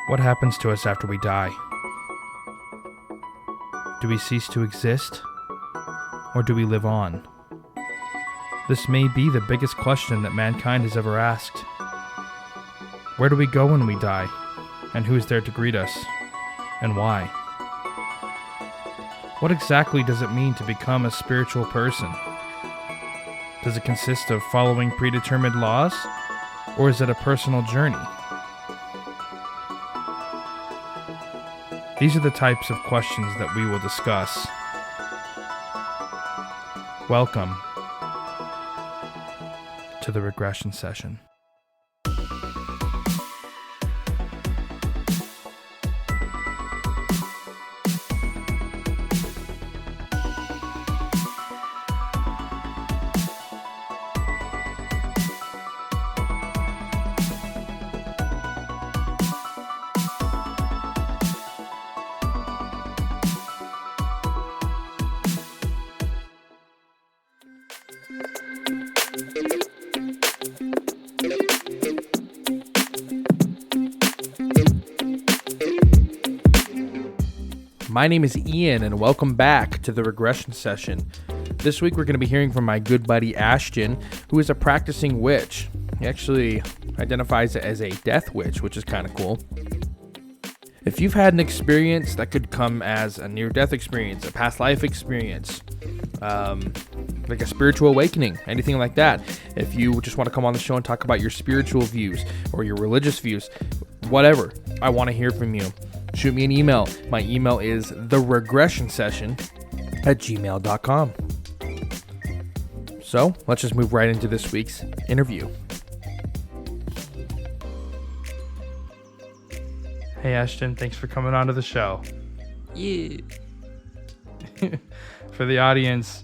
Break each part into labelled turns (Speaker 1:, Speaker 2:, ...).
Speaker 1: What happens to us after we die? Do we cease to exist? Or do we live on? This may be the biggest question that mankind has ever asked. Where do we go when we die? And who is there to greet us? And why? What exactly does it mean to become a spiritual person? Does it consist of following predetermined laws? Or is it a personal journey? These are the types of questions that we will discuss. Welcome to the Regression Session. My name is Ian, and welcome back to the Regression Session. This week we're going to be hearing from my good buddy Ashton, who is a practicing witch. He actually identifies it as a death witch, which is kind of cool. If you've had an experience that could come as a near-death experience, a past life experience, like a spiritual awakening, anything like that, if you just want to come on the show and talk about your spiritual views or your religious views, whatever, I want to hear from you. Shoot me an email. My email is theregressionsession@gmail.com. So let's just move right into this week's interview. Hey Ashton, thanks for coming on to the show.
Speaker 2: Yeah.
Speaker 1: For the audience,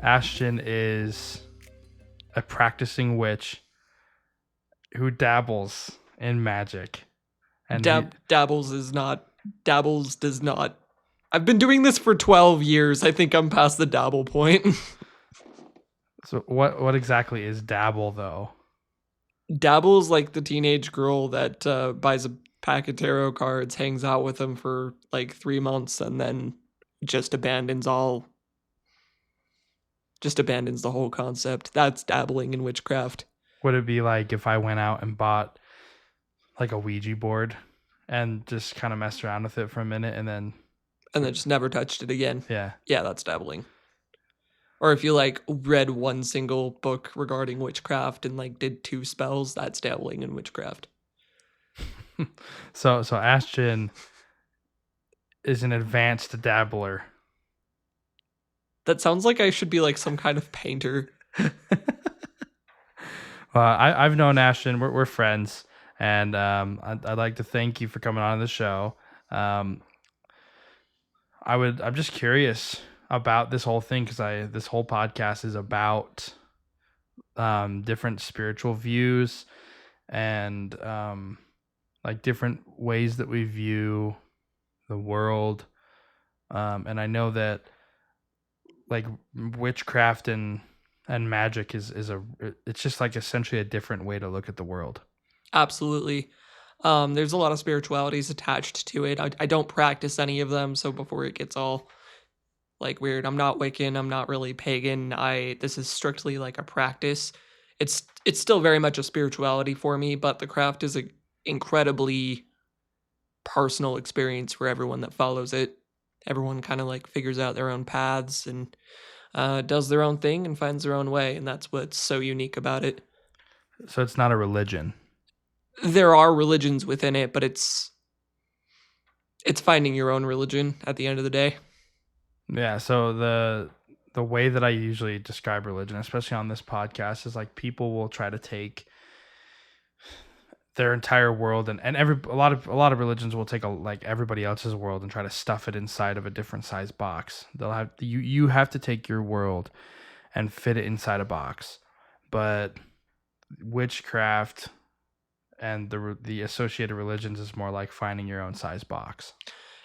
Speaker 1: Ashton is a practicing witch who dabbles in magic. And
Speaker 2: Dabbles does not. I've been doing this for 12 years. I think I'm past the dabble point.
Speaker 1: So what exactly is dabble, though?
Speaker 2: Dabble is like the teenage girl that buys a pack of tarot cards, hangs out with them for like 3 months, and then just abandons the whole concept. That's dabbling in witchcraft.
Speaker 1: Would it be like if I went out and bought like a Ouija board and just kind of messed around with it for a minute and then
Speaker 2: just never touched it again?
Speaker 1: Yeah,
Speaker 2: that's dabbling. Or if you like read one single book regarding witchcraft and like did 2 spells, that's dabbling in witchcraft.
Speaker 1: So Ashton is an advanced dabbler.
Speaker 2: That sounds like I should be like some kind of painter.
Speaker 1: I've known Ashton. We're friends, and I'd like to thank you for coming on the show. I'm just curious about this whole thing because this whole podcast is about different spiritual views and like different ways that we view the world. And I know that like witchcraft and magic it's just like essentially a different way to look at the world.
Speaker 2: Absolutely. There's a lot of spiritualities attached to it. I don't practice any of them, so before it gets all like weird, I'm not Wiccan, I'm not really pagan. This is strictly like a practice. It's still very much a spirituality for me, but the craft is an incredibly personal experience for everyone that follows it. Everyone kind of like figures out their own paths and does their own thing and finds their own way, and that's what's so unique about it.
Speaker 1: So it's not a religion.
Speaker 2: There are religions within it, but it's finding your own religion at the end of the day.
Speaker 1: Yeah, so the way that I usually describe religion, especially on this podcast, is like people will try to take their entire world and a lot of religions will take like everybody else's world and try to stuff it inside of a different size box. They'll have you have to take your world and fit it inside a box. But witchcraft and the associated religions is more like finding your own size box.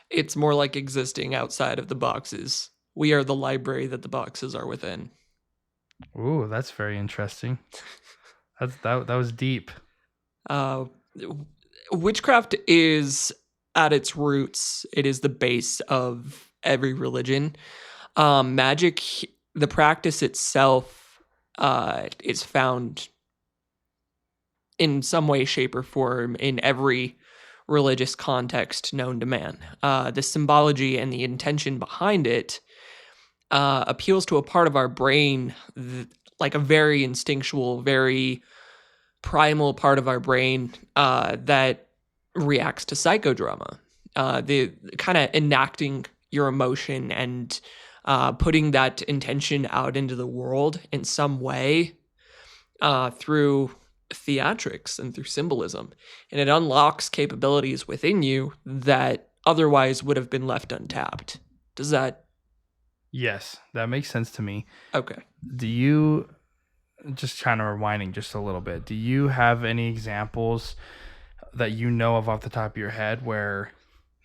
Speaker 2: It's more like existing outside of the boxes. We are the library that the boxes are within.
Speaker 1: Ooh, that's very interesting. That was deep.
Speaker 2: witchcraft is at its roots, it is the base of every religion. Magic, the practice itself, is found in some way, shape, or form in every religious context known to man. The symbology and the intention behind it appeals to a part of our brain, like a very instinctual, very primal part of our brain that reacts to psychodrama. The kind of enacting your emotion and putting that intention out into the world in some way through theatrics and through symbolism. And it unlocks capabilities within you that otherwise would have been left untapped. Does that?
Speaker 1: Yes, that makes sense to me.
Speaker 2: Okay.
Speaker 1: Do you, just kind of rewinding just a little bit, do you have any examples that you know of off the top of your head where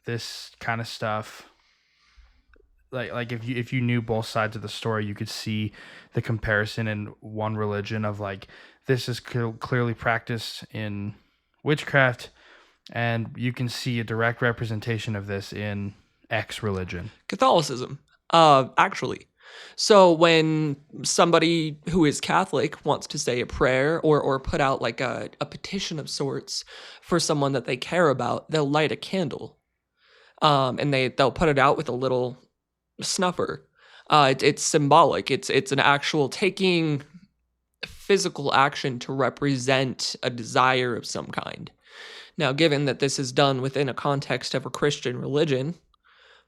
Speaker 1: this kind of stuff, like if you knew both sides of the story, you could see the comparison in one religion of like, this is clearly practiced in witchcraft, and you can see a direct representation of this in X religion?
Speaker 2: Catholicism, actually. So when somebody who is Catholic wants to say a prayer or put out like a petition of sorts for someone that they care about, they'll light a candle. And they'll put it out with a little snuffer. It's symbolic. It's an actual taking physical action to represent a desire of some kind. Now, given that this is done within a context of a Christian religion,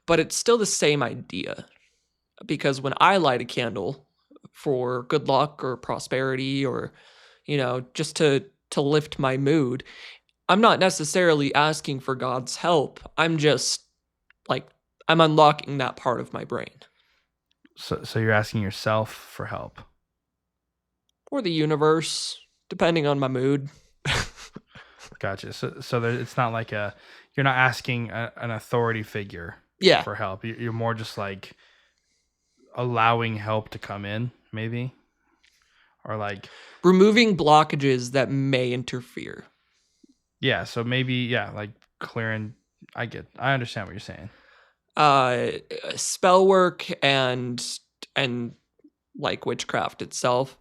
Speaker 2: but it's still the same idea. Because when I light a candle for good luck or prosperity or, just to lift my mood, I'm not necessarily asking for God's help. I'm just like, I'm unlocking that part of my brain.
Speaker 1: So you're asking yourself for help?
Speaker 2: Or the universe, depending on my mood.
Speaker 1: Gotcha. So it's not like you're not asking an authority figure for help. You're more just like allowing help to come in, maybe? Or like
Speaker 2: removing blockages that may interfere.
Speaker 1: Yeah, so maybe, like clearing, I understand what you're saying.
Speaker 2: Spell work and like witchcraft itself,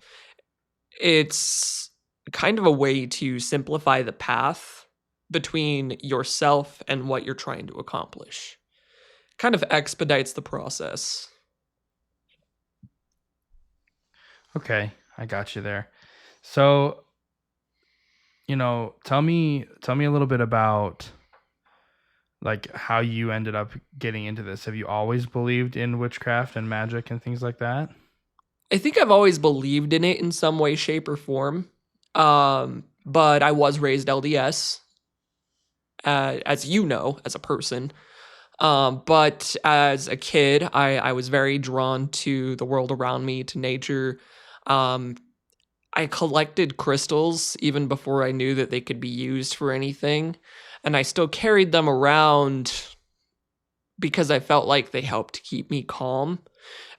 Speaker 2: it's kind of a way to simplify the path between yourself and what you're trying to accomplish. Kind of expedites the process.
Speaker 1: Okay, I got you there. So, tell me a little bit about like how you ended up getting into this. Have you always believed in witchcraft and magic and things like that?
Speaker 2: I think I've always believed in it in some way, shape, or form. But I was raised LDS, as you know, as a person. But as a kid, I was very drawn to the world around me, to nature. I collected crystals even before I knew that they could be used for anything. And I still carried them around because I felt like they helped keep me calm.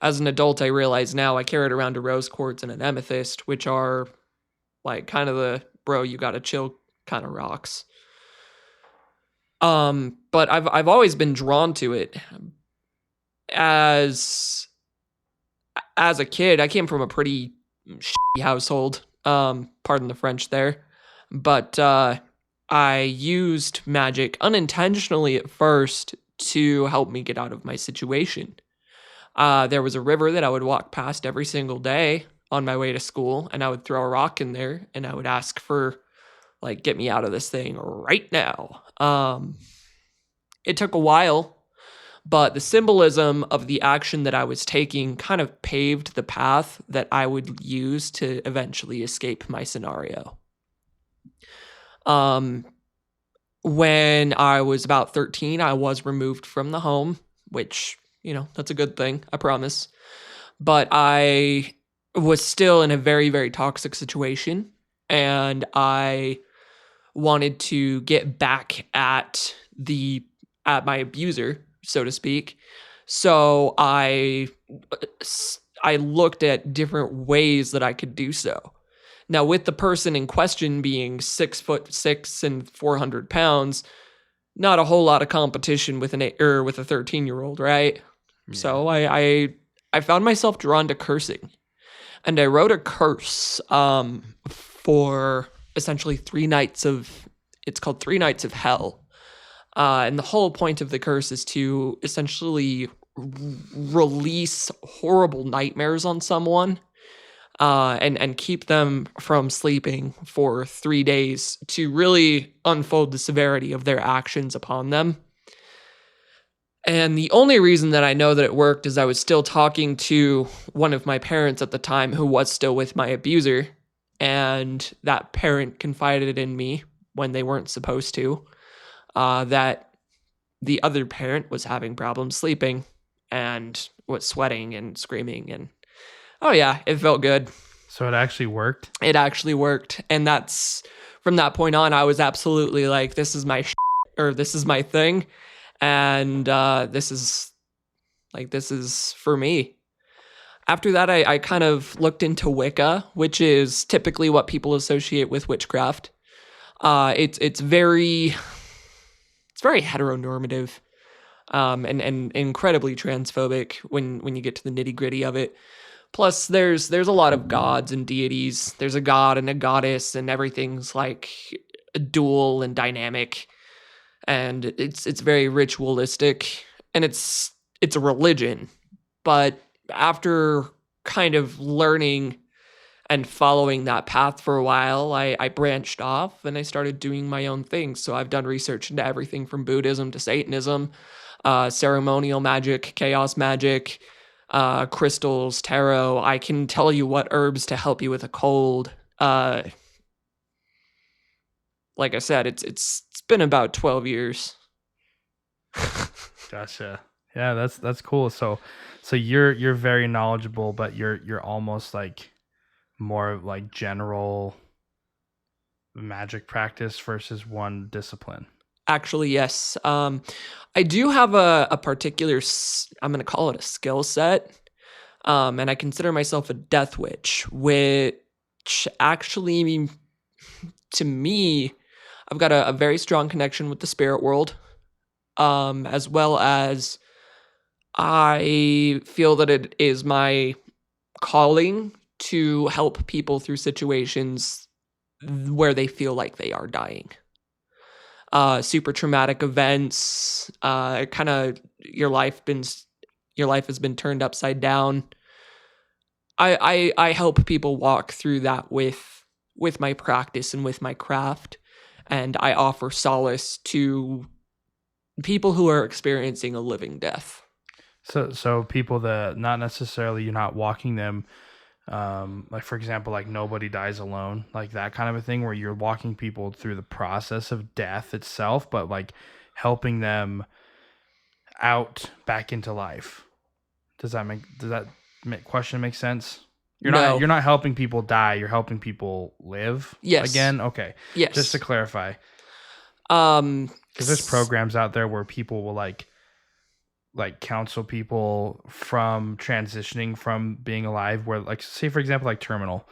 Speaker 2: As an adult, I realize now I carried around a rose quartz and an amethyst, which are like kind of the bro, you gotta chill kind of rocks. But I've always been drawn to it. As a kid, I came from a pretty shitty household. Pardon the French there. But I used magic unintentionally at first to help me get out of my situation. There was a river that I would walk past every single day on my way to school, and I would throw a rock in there, and I would ask for, like, get me out of this thing right now. It took a while, but the symbolism of the action that I was taking kind of paved the path that I would use to eventually escape my scenario. When I was about 13, I was removed from the home, which, that's a good thing, I promise. But I was still in a very, very toxic situation, and I wanted to get back at my abuser, so to speak. So I looked at different ways that I could do so. Now, with the person in question being 6'6" and 400 pounds, not a whole lot of competition with with a 13-year-old, right?
Speaker 1: Yeah.
Speaker 2: So I found myself drawn to cursing, and I wrote a curse for essentially 3 nights of. It's called 3 Nights of Hell, and the whole point of the curse is to essentially release horrible nightmares on someone, and keep them from sleeping for 3 days to really unfold the severity of their actions upon them. And the only reason that I know that it worked is I was still talking to one of my parents at the time who was still with my abuser, and that parent confided in me when they weren't supposed to, that the other parent was having problems sleeping and was sweating and screaming, and oh yeah, it felt good.
Speaker 1: So it actually worked?
Speaker 2: It actually worked. And that's from that point on, I was absolutely like, this is my or this is my thing. And this is for me. After that, I kind of looked into Wicca, which is typically what people associate with witchcraft. It's very heteronormative, and incredibly transphobic when you get to the nitty gritty of it. Plus, there's a lot of gods and deities. There's a god and a goddess, and everything's like dual and dynamic, and it's very ritualistic, and it's a religion. But after kind of learning and following that path for a while, I branched off and I started doing my own thing. So I've done research into everything from Buddhism to Satanism, ceremonial magic, chaos magic, crystals, tarot. I can tell you what herbs to help you with a cold. Like I said, it's been about 12 years.
Speaker 1: Gotcha. Yeah, that's cool. So you're very knowledgeable, but you're almost like more like general magic practice versus one discipline.
Speaker 2: Actually, yes. I do have a particular, I'm going to call it a skill set. And I consider myself a death witch, which actually, to me, I've got a very strong connection with the spirit world, as well as I feel that it is my calling to help people through situations where they feel like they are dying. Super traumatic events, kind of your life has been turned upside down. I help people walk through that with my practice and with my craft, and I offer solace to people who are experiencing a living death.
Speaker 1: So people that not necessarily, you're not walking them, like for example, like Nobody Dies Alone, like that kind of a thing where you're walking people through the process of death itself, but like helping them out back into life. Does that question make sense? You're not helping people die, you're helping people live.
Speaker 2: Yes.
Speaker 1: Again? Okay.
Speaker 2: Yes.
Speaker 1: Just to clarify. Because there's programs out there where people will like counsel people from transitioning from being alive, where like, say for example, like terminal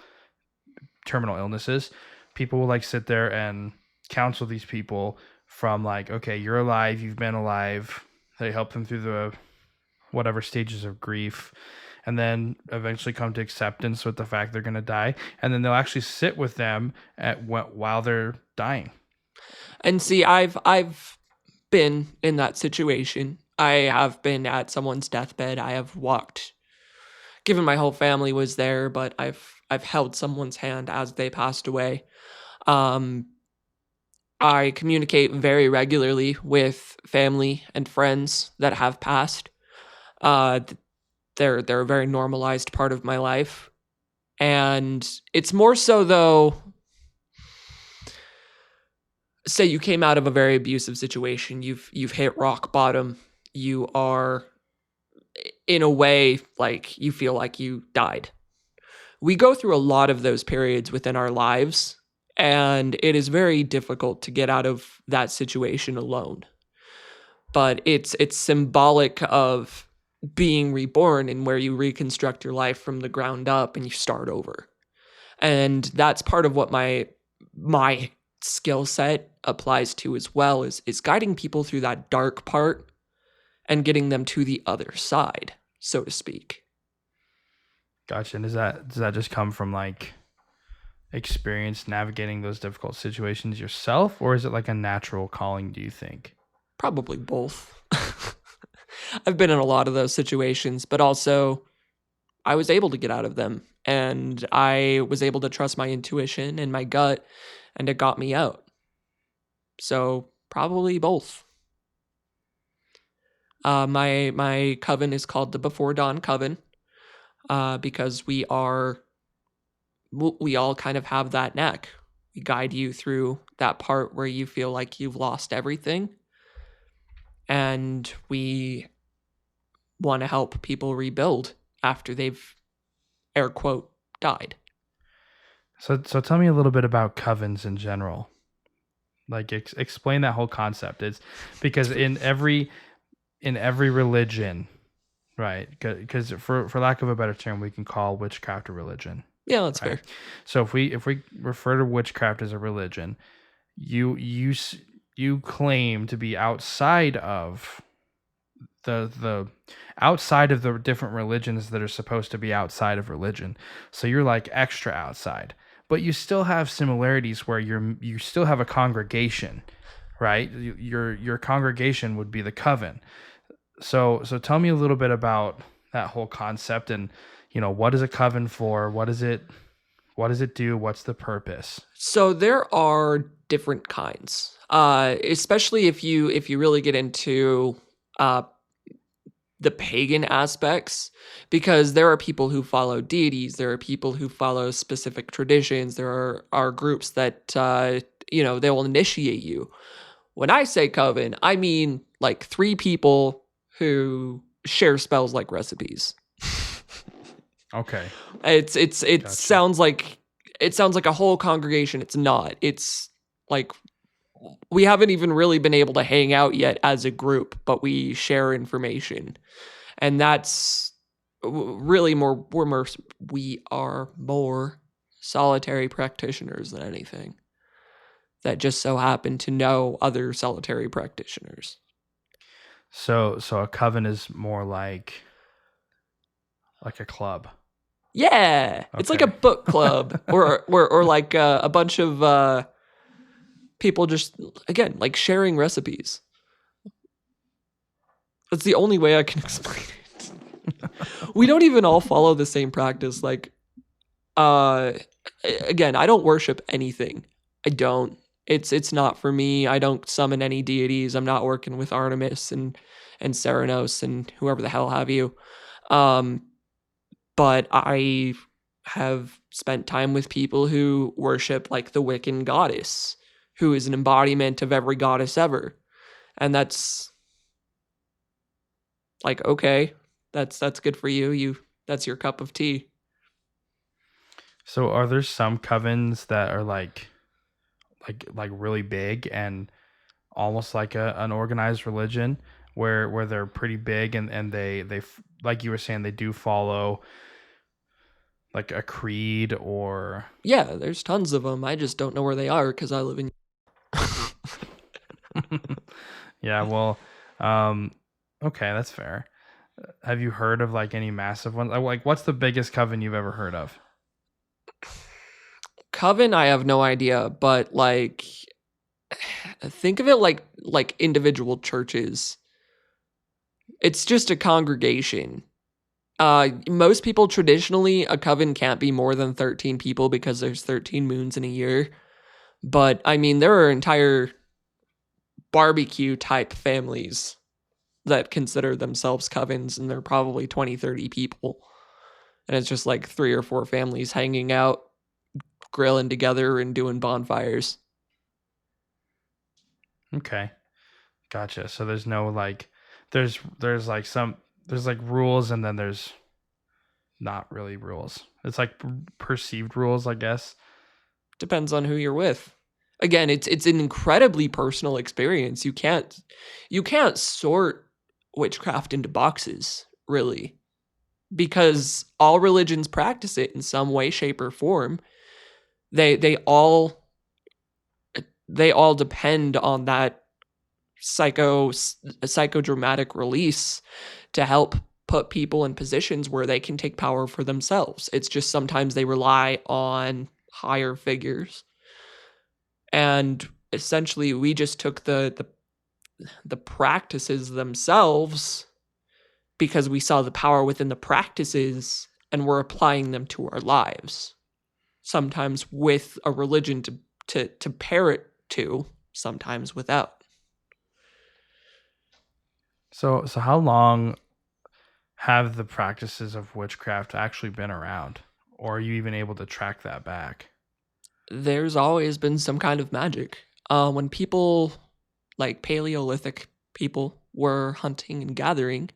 Speaker 1: illnesses, people will like sit there and counsel these people from like, okay, you're alive, you've been alive. They help them through the whatever stages of grief, and then eventually come to acceptance with the fact they're going to die, and then they'll actually sit with them while they're dying.
Speaker 2: And see, I've been in that situation. I have been at someone's deathbed. I have walked, given my whole family was there, but I've held someone's hand as they passed away. I communicate very regularly with family and friends that have passed. They're a very normalized part of my life. And it's more so though, say you came out of a very abusive situation, you've hit rock bottom, you are in a way like you feel like you died. We go through a lot of those periods within our lives, and it is very difficult to get out of that situation alone. But it's symbolic of being reborn, and where you reconstruct your life from the ground up and you start over. And that's part of what my skill set applies to as well, is guiding people through that dark part and getting them to the other side, so to speak.
Speaker 1: Gotcha. And does that just come from like experience navigating those difficult situations yourself, or is it like a natural calling, do you think?
Speaker 2: Probably both. I've been in a lot of those situations, but also I was able to get out of them, and I was able to trust my intuition and my gut, and it got me out. So probably both. My coven is called the Before Dawn Coven, because we all kind of have that knack. We guide you through that part where you feel like you've lost everything, and we want to help people rebuild after they've, air quote, died.
Speaker 1: So tell me a little bit about covens in general. Like explain that whole concept. It's because in every religion, right? Because for lack of a better term, we can call witchcraft a religion.
Speaker 2: Yeah, that's
Speaker 1: right?
Speaker 2: fair.
Speaker 1: So if we refer to witchcraft as a religion, you claim to be outside of the outside of the different religions that are supposed to be outside of religion. So you're like extra outside, but you still have similarities where you still have a congregation, right? Your congregation would be the coven. So tell me a little bit about that whole concept, and what is a coven for? What does it do? What's the purpose?
Speaker 2: So there are different kinds, especially if you really get into the pagan aspects, because there are people who follow deities, there are people who follow specific traditions, there are groups that they will initiate you. When I say coven, I mean like 3 people who share spells like recipes.
Speaker 1: Okay.
Speaker 2: It
Speaker 1: Gotcha.
Speaker 2: sounds like a whole congregation. It's not. It's like we haven't even really been able to hang out yet as a group, but we share information. And that's really we are more solitary practitioners than anything that just so happen to know other solitary practitioners.
Speaker 1: So a coven is more like a club.
Speaker 2: Yeah, it's like a book club or like a bunch of people just, again, like sharing recipes. That's the only way I can explain it. We don't even all follow the same practice. Like, again, I don't worship anything. I don't. It's not for me. I don't summon any deities. I'm not working with Artemis and Ceranos and whoever the hell have you. But I have spent time with people who worship like the Wiccan goddess, who is an embodiment of every goddess ever. And that's like, okay, that's good for you. That's your cup of tea.
Speaker 1: So are there some covens that are like really big and almost like an organized religion where they're pretty big and they like you were saying, they do follow like a creed or...
Speaker 2: Yeah, there's tons of them. I just don't know where they are because I live in...
Speaker 1: Yeah, well, okay, that's fair. Have you heard of like any massive ones? Like, what's the biggest coven you've ever heard of?
Speaker 2: Coven, I have no idea, but like, think of it like individual churches. It's just a congregation. Most people traditionally, a coven can't be more than 13 people because there's 13 moons in a year. But I mean, there are entire barbecue type families that consider themselves covens, and they're probably 20, 30 people. And it's just like 3 or 4 families hanging out, grilling together and doing bonfires.
Speaker 1: Okay. Gotcha. So there's no like, there's like there's like rules, and then there's not really rules. It's like perceived rules, I guess.
Speaker 2: Depends on who you're with. Again, it's an incredibly personal experience. You can't sort witchcraft into boxes, really, because all religions practice it in some way, shape, or form. They all depend on that psychodramatic release to help put people in positions where they can take power for themselves. It's just sometimes they rely on higher figures. And essentially we just took the practices themselves because we saw the power within the practices and we're applying them to our lives. Sometimes with a religion to pair it to, sometimes without.
Speaker 1: So how long have the practices of witchcraft actually been around? Or are you even able to track that back?
Speaker 2: There's always been some kind of magic. When people, like Paleolithic people, were hunting and gathering,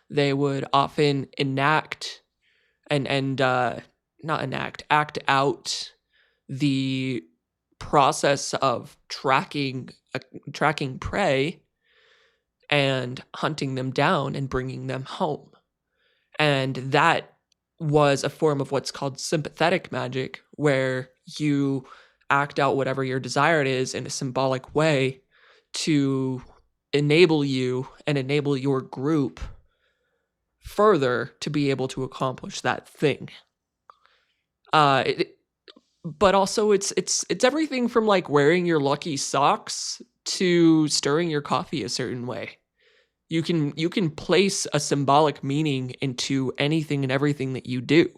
Speaker 2: they would often act out the process of tracking prey and hunting them down and bringing them home. And that was a form of what's called sympathetic magic, where you act out whatever your desire is in a symbolic way to enable you and enable your group further to be able to accomplish that thing. But also it's everything from like wearing your lucky socks to stirring your coffee a certain way. You can place a symbolic meaning into anything and everything that you do.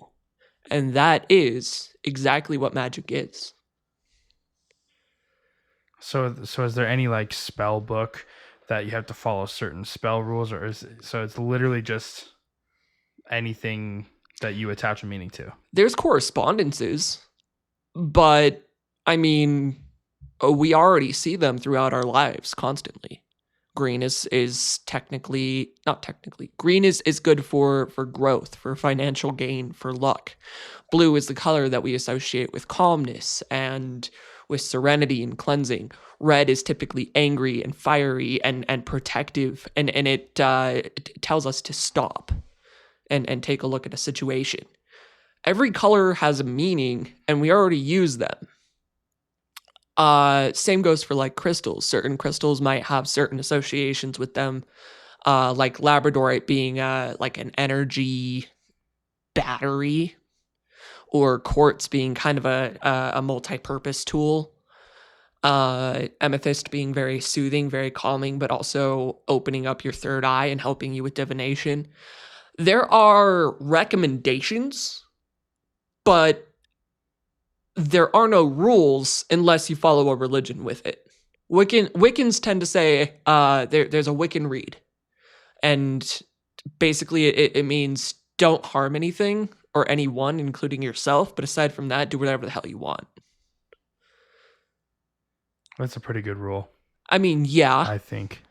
Speaker 2: And that is exactly what magic is.
Speaker 1: So is there any like spell book that you have to follow certain spell rules, or it's literally just anything that you attach a meaning to?
Speaker 2: There's correspondences, but I mean, we already see them throughout our lives constantly. Green is technically, not technically, green is good for growth, for financial gain, for luck. Blue is the color that we associate with calmness and with serenity and cleansing. Red is typically angry and fiery and protective, and it tells us to stop and take a look at a situation. Every color has a meaning, and we already use them. Same goes for like crystals. Certain crystals might have certain associations with them, like labradorite being like an energy battery, or quartz being kind of a multi-purpose tool. Amethyst being very soothing, very calming, but also opening up your third eye and helping you with divination. There are recommendations, but there are no rules unless you follow a religion with it. Wiccans tend to say there's a Wiccan read, and basically it means don't harm anything or anyone, including yourself. But aside from that, do whatever the hell you want.
Speaker 1: That's a pretty good rule.
Speaker 2: I mean, yeah.
Speaker 1: I think.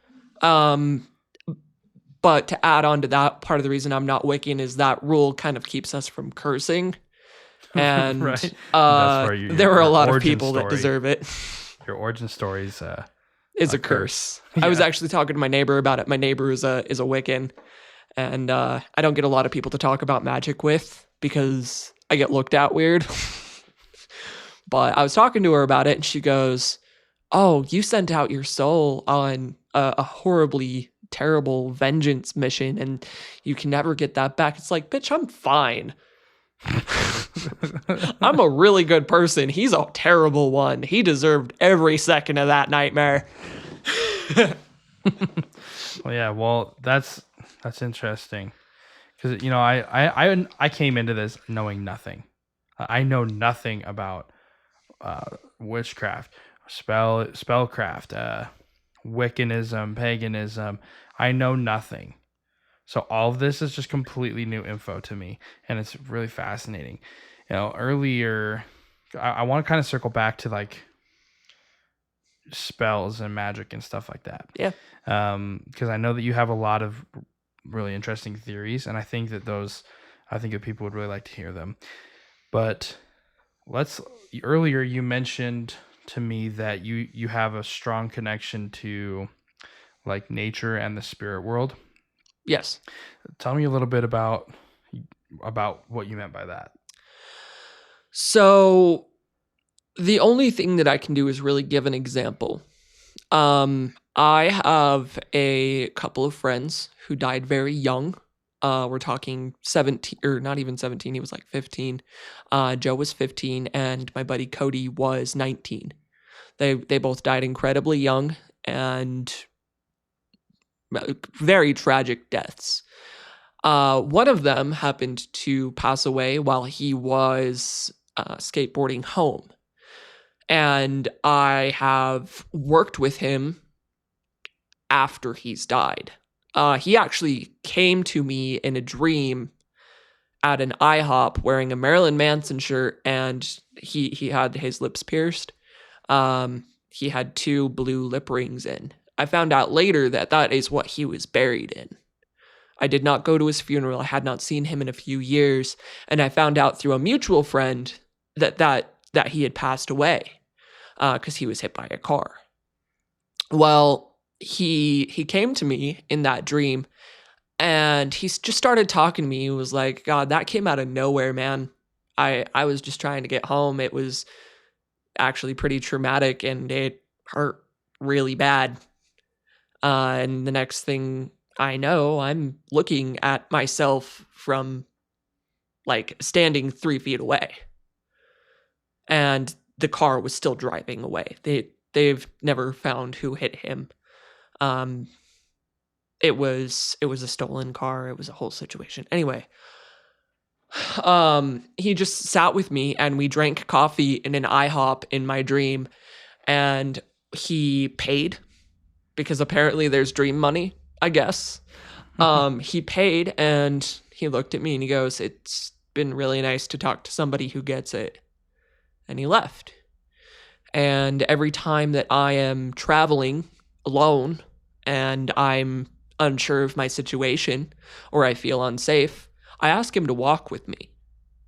Speaker 2: But to add on to that, part of the reason I'm not Wiccan is that rule kind of keeps us from cursing. And
Speaker 1: right.
Speaker 2: there are a lot of people that deserve it.
Speaker 1: Your origin story is a
Speaker 2: curse. Yeah. I was actually talking to my neighbor about it. My neighbor is a Wiccan, and I don't get a lot of people to talk about magic with because I get looked at weird. But I was talking to her about it, and she goes, "Oh, you sent out your soul on a horribly terrible vengeance mission, and you can never get that back." It's like, bitch, I'm fine. I'm a really good person. He's a terrible one. He deserved every second of that nightmare.
Speaker 1: Well, that's interesting, because I came into this knowing nothing. I know nothing about witchcraft, spellcraft, Wiccanism, paganism. I know nothing. So all of this is just completely new info to me, and it's really fascinating. Earlier, I want to kind of circle back to like spells and magic and stuff like that.
Speaker 2: Yeah.
Speaker 1: Because I know that you have a lot of really interesting theories, and I think that people would really like to hear them. But earlier you mentioned to me that you have a strong connection to like nature and the spirit world.
Speaker 2: Yes.
Speaker 1: Tell me a little bit about what you meant by that.
Speaker 2: So The only thing that I can do is really give an example. I have a couple of friends who died very young. We're talking 17, or not even 17, he was like 15. Joe was 15, and my buddy Cody was 19. They both died incredibly young, and very tragic deaths. One of them happened to pass away while he was skateboarding home. And I have worked with him after he's died. He actually came to me in a dream at an IHOP wearing a Marilyn Manson shirt, and he had his lips pierced. He had 2 blue lip rings in. I found out later that that is what he was buried in. I did not go to his funeral. I had not seen him in a few years, and I found out through a mutual friend that he had passed away because he was hit by a car. Well, he came to me in that dream, and he just started talking to me. He was like, God, that came out of nowhere, man. I was just trying to get home. It was actually pretty traumatic, and it hurt really bad. And the next thing I know, I'm looking at myself from like standing 3 feet away. And the car was still driving away. They've never found who hit him. It was a stolen car. It was a whole situation. Anyway, he just sat with me and we drank coffee in an IHOP in my dream, and he paid because apparently there's dream money, I guess. He paid and he looked at me and he goes, "It's been really nice to talk to somebody who gets it." And he left. And every time that I am traveling alone and I'm unsure of my situation or I feel unsafe, I ask him to walk with me.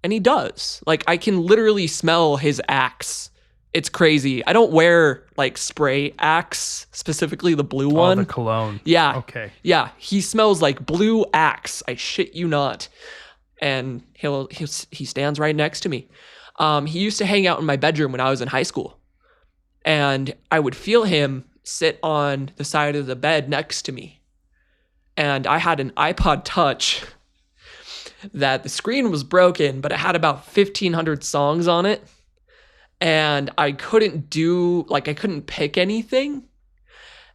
Speaker 2: And he does. Like, I can literally smell his axe. It's crazy. I don't wear like spray axe, specifically the blue one.
Speaker 1: Oh, the cologne.
Speaker 2: Yeah.
Speaker 1: Okay.
Speaker 2: Yeah. He smells like blue axe. I shit you not. And he stands right next to me. He used to hang out in my bedroom when I was in high school. And I would feel him sit on the side of the bed next to me. And I had an iPod Touch that the screen was broken, but it had about 1,500 songs on it. And I couldn't pick anything.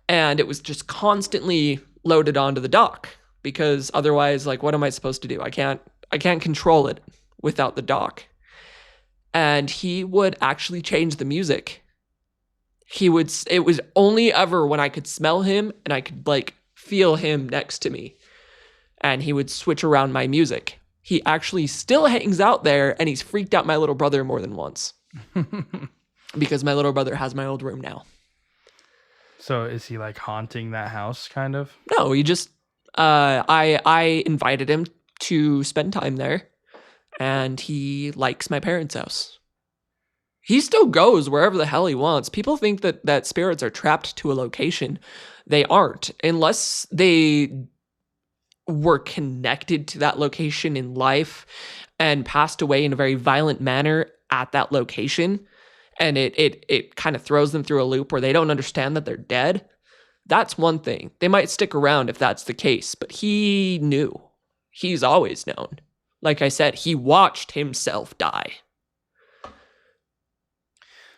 Speaker 2: And it was just constantly loaded onto the dock because otherwise, like, what am I supposed to do? I can't control it without the dock. And he would actually change the music. It was only ever when I could smell him and I could like feel him next to me. And he would switch around my music. He actually still hangs out there, and he's freaked out my little brother more than once. Because my little brother has my old room now.
Speaker 1: So is he like haunting that house kind of?
Speaker 2: No, he just I invited him to spend time there, and he likes my parents' house. He still goes wherever the hell he wants. People think that spirits are trapped to a location. They aren't, unless they were connected to that location in life and passed away in a very violent manner at that location. And it kind of throws them through a loop where they don't understand that they're dead. That's one thing. They might stick around if that's the case, but he knew. He's always known. Like I said, he watched himself die.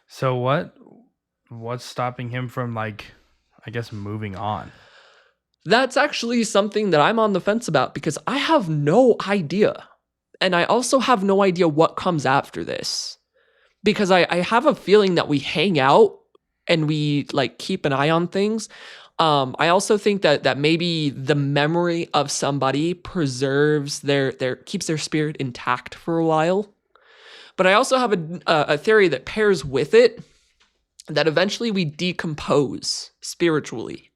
Speaker 1: So what's stopping him from, like, I guess, moving on?
Speaker 2: That's actually something that I'm on the fence about because I have no idea. And I also have no idea what comes after this. Because I have a feeling that we hang out and we like keep an eye on things. I also think that maybe the memory of somebody preserves keeps their spirit intact for a while. But I also have a theory that pairs with it that eventually we decompose spiritually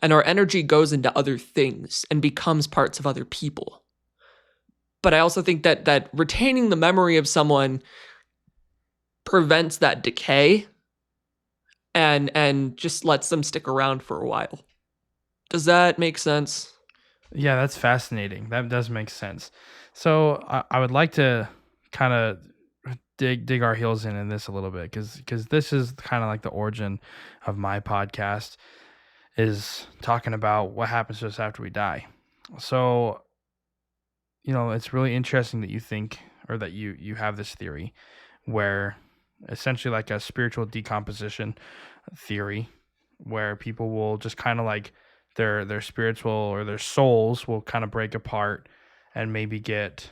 Speaker 2: and our energy goes into other things and becomes parts of other people. But I also think that retaining the memory of someone prevents that decay and just lets them stick around for a while. Does that make sense?
Speaker 1: Yeah, that's fascinating. That does make sense. So I would like to kind of dig our heels in this a little bit, because this is kind of like the origin of my podcast, is talking about what happens to us after we die. So, it's really interesting that you think, or that you have this theory where essentially like a spiritual decomposition theory, where people will just kind of like their spirits will, or their souls will kind of break apart and maybe get